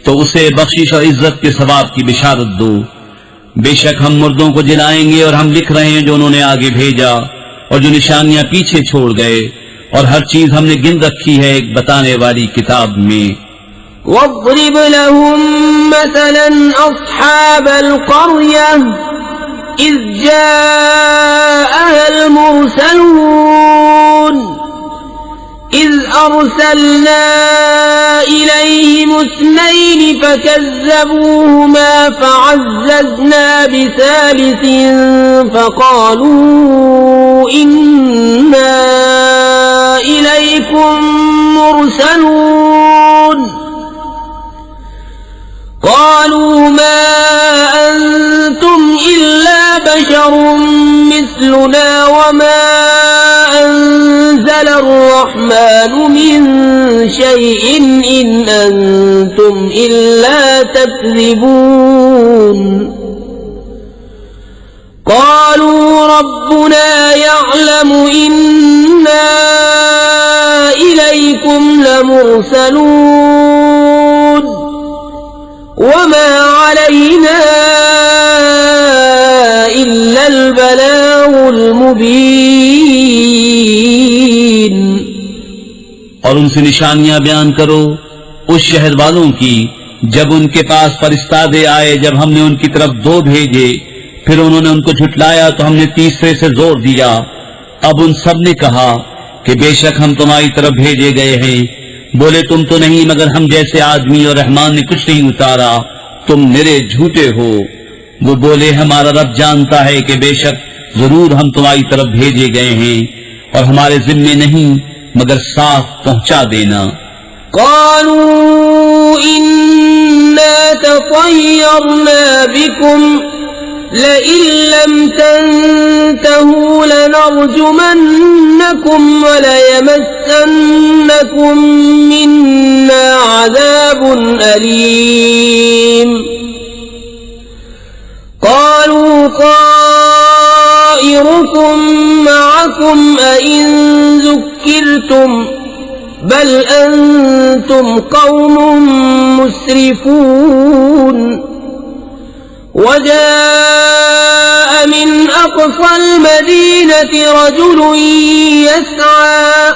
तो उसे बख्शिश और इज्जत के सवाब की बिशारत दो। बेशक हम मुर्दों को जिलाएंगे और हम लिख रहे हैं जो उन्होंने आगे भेजा और जो निशानियां पीछे छोड़ गए और हर चीज हमने गिन रखी है एक बताने वाली किताब में। واضرب لهم مثلا أصحاب القرية إذ جاءها المرسلون إذ أرسلنا إليهم 2 فكذبوهما فعززنا بثالث فقالوا إنا إليكم مرسلون قالوا ما أنتم إلا بشر مثلنا وما أنزل الرحمن من شيء إن أنتم إلا تكذبون قالوا ربنا يعلم إنا إليكم لمرسلون وما علينا إلا البلاغ المبين और उनसे निशानियां बयान करो उस शहर वालों की जब उनके पास फरिश्तादे आए, जब हमने उनकी तरफ 2 भेजे, फिर उन्होंने उनको झुटलाया तो हमने तीसरे से जोर दिया। अब उन सब ने कहा कि बेशक हम तुम्हारी तरफ भेजे गए हैं। बोले तुम तो नहीं मगर हम जैसे आदमी और रहमान ने कुछ नहीं उतारा, तुम मेरे झूठे हो। वो बोले हमारा रब जानता है कि बेशक जरूर हम तुम्हारी तरफ भेजे गए हैं और हमारे जिम्मे नहीं मगर साफ पहुंचा देना। क़ालू इन्ना ततय्यरना बिकुम लइन लम तंतहू लनरजुमन्नकुम वलयमस्सन्नकुम मिन्ना अज़ाबुन अलीम। क़ालू ताइरुकुम मअकुम अइन ज़ुक्किरतुम बल अंतुम कौमुम मुस्रिफून। وجاء من أقصى المدينة رجل يسعى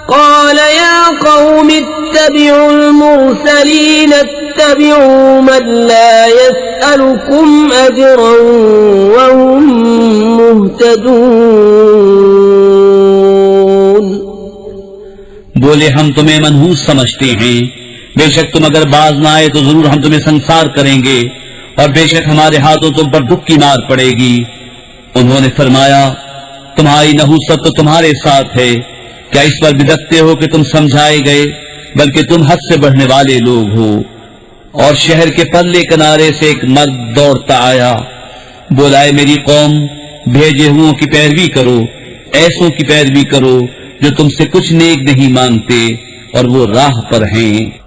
قال يا قوم اتبعوا المرسلين اتبعوا من لا يسألكم أجرا وهم مهتدون। बोले हम तुम्हें मनहूस समझते हैं, बेशक तुम अगर बाज न आए तो जरूर हम तुम्हें संसार करेंगे और बेशक हमारे हाथों तुम पर दुख की मार पड़ेगी। उन्होंने फरमाया तुम्हारी नहूसत तो तुम्हारे साथ है, क्या इस पर बिदकते हो कि तुम समझाए गए, बल्कि तुम हद से बढ़ने वाले लोग हो। और शहर के पल्ले किनारे से एक मर्द दौड़ता आया, बोला मेरी कौम भेजे हुओं की पैरवी करो, ऐसों की पैरवी करो जो तुमसे कुछ नेक नहीं मांगते और वो राह पर हैं।